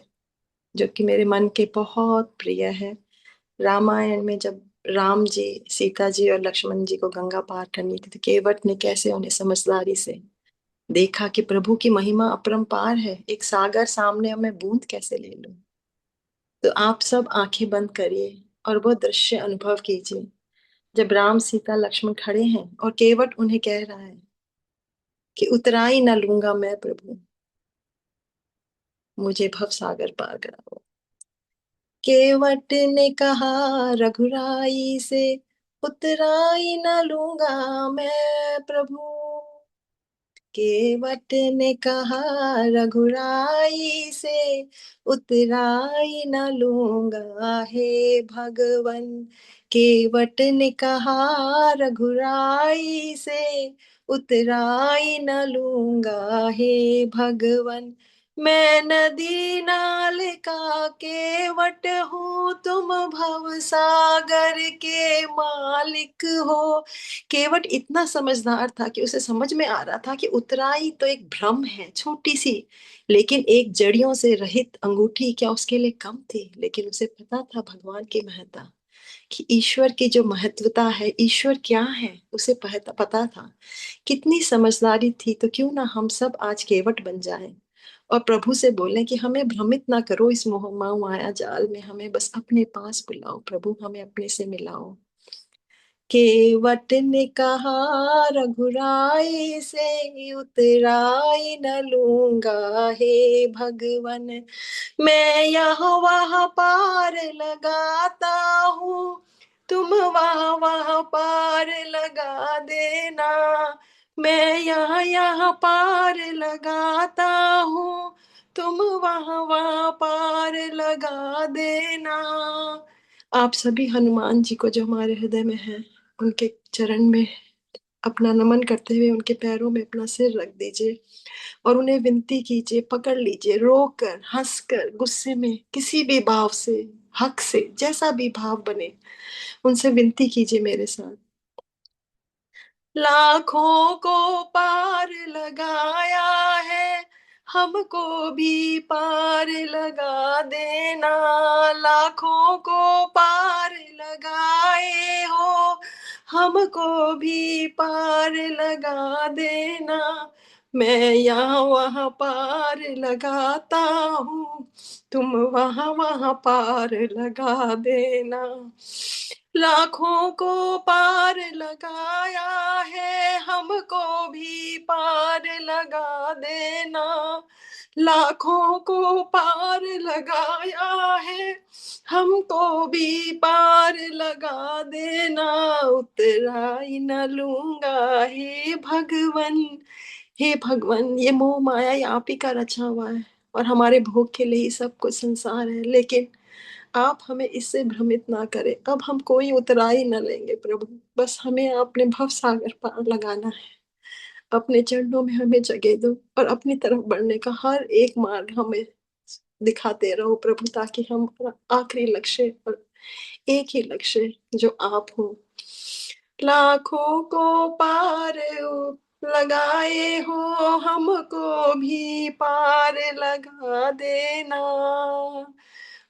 जो कि मेरे मन के बहुत प्रिय है। रामायण में जब राम जी, सीता जी और लक्ष्मण जी को गंगा पार करनी थी, तो केवट ने कैसे उन्हें समझदारी से देखा कि प्रभु की महिमा अपरंपार है, एक सागर सामने मैं बूंद कैसे ले लूं। तो आप सब आंखें बंद करिए और वो दृश्य अनुभव कीजिए जब राम सीता लक्ष्मण खड़े हैं और केवट उन्हें कह रहा है कि उतराई न लूंगा मैं प्रभु, मुझे भव सागर पार कराओ। केवट ने कहा रघुराई से, उतराई न लूंगा मैं प्रभु। केवट ने कहा रघुराई से, उतराई न लूंगा हे भगवन। केवट ने कहा रघुराई से, उतराई न लूंगा हे भगवन। मैं नदी नाल का केवट हूँ, तुम भव सागर के मालिक हो। केवट इतना समझदार था कि उसे समझ में आ रहा था कि उतराई तो एक भ्रम है छोटी सी, लेकिन एक जड़ियों से रहित अंगूठी क्या उसके लिए कम थी। लेकिन उसे पता था भगवान की महत्ता, कि ईश्वर की जो महत्वता है, ईश्वर क्या है, उसे पता था। कितनी समझदारी थी। तो क्यों ना हम सब आज केवट बन जाएं और प्रभु से बोलें कि हमें भ्रमित ना करो इस मोह माया जाल में, हमें बस अपने पास बुलाओ प्रभु, हमें अपने से मिलाओ। केवट ने कहा रघुराई से, उतराई न लूंगा हे भगवन। मैं यहाँ वहाँ पार लगाता हूँ, तुम वहाँ वहाँ पार लगा देना। मैं यहाँ पार लगाता हूँ, तुम वहाँ वहाँ पार लगा देना। आप सभी हनुमान जी को जो हमारे हृदय में है, उनके चरण में अपना नमन करते हुए उनके पैरों में अपना सिर रख दीजिए और उन्हें विनती कीजिए, पकड़ लीजिए, रोकर, हंसकर, गुस्से में, किसी भी भाव से, हक से, जैसा भी भाव बने, उनसे विनती कीजिए मेरे साथ। लाखों को पार लगाया है, हमको भी पार लगा देना। लाखों को पार लगाए हो, हमको भी पार लगा देना। मैं यहाँ वहाँ पार लगाता हूँ, तुम वहाँ वहाँ पार लगा देना। लाखों को पार लगाया है, हमको भी पार लगा देना। लाखों को पार लगाया है, हमको भी पार लगा देना। उतराई न लूंगा हे भगवन। हे भगवान, ये मोह माया ये आप ही का रचा हुआ है और हमारे भोग के लिए ही सब कुछ संसार है, लेकिन आप हमें इससे भ्रमित ना करें। अब हम कोई उतराई न लेंगे प्रभु, बस हमें अपने भव सागर पार लगाना है। अपने चरणों में हमें जगह दो और अपनी तरफ बढ़ने का हर एक मार्ग हमें दिखाते रहो प्रभु, ताकि हम आखिरी लक्ष्य और एक ही लक्ष्य जो आप हो। लाखों को पार लगाए हो, हमको भी पार लगा देना।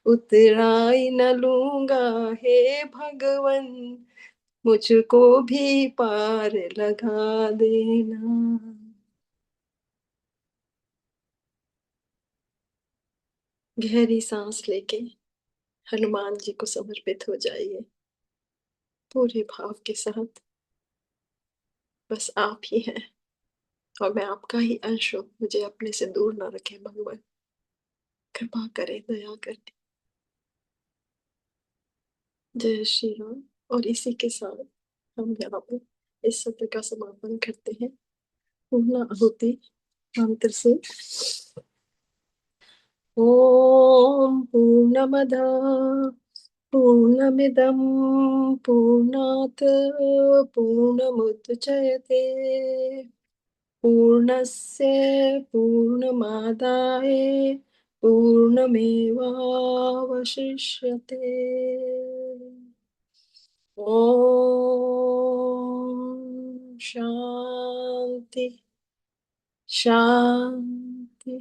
उतराई न लूंगा हे भगवन, मुझको भी पार लगा देना। गहरी सांस लेके हनुमान जी को समर्पित हो जाइए पूरे भाव के साथ। बस आप ही हैं और मैं आपका ही अंश हूँ, मुझे अपने से दूर ना रखें भगवान, कृपा करें, दया करें। जय श्री राम। और इसी के साथ हम यहाँ पे इस सत्र का समापन करते हैं पूर्ण आहुति मंत्र से। ओम पूर्णमद पूर्णमिदं पूर्णात् पूर्णमुदच्यते, पूर्णस्य पूर्णमादाय पूर्णमेवावशिष्यते। ओम शांति शांति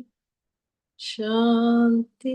शांति।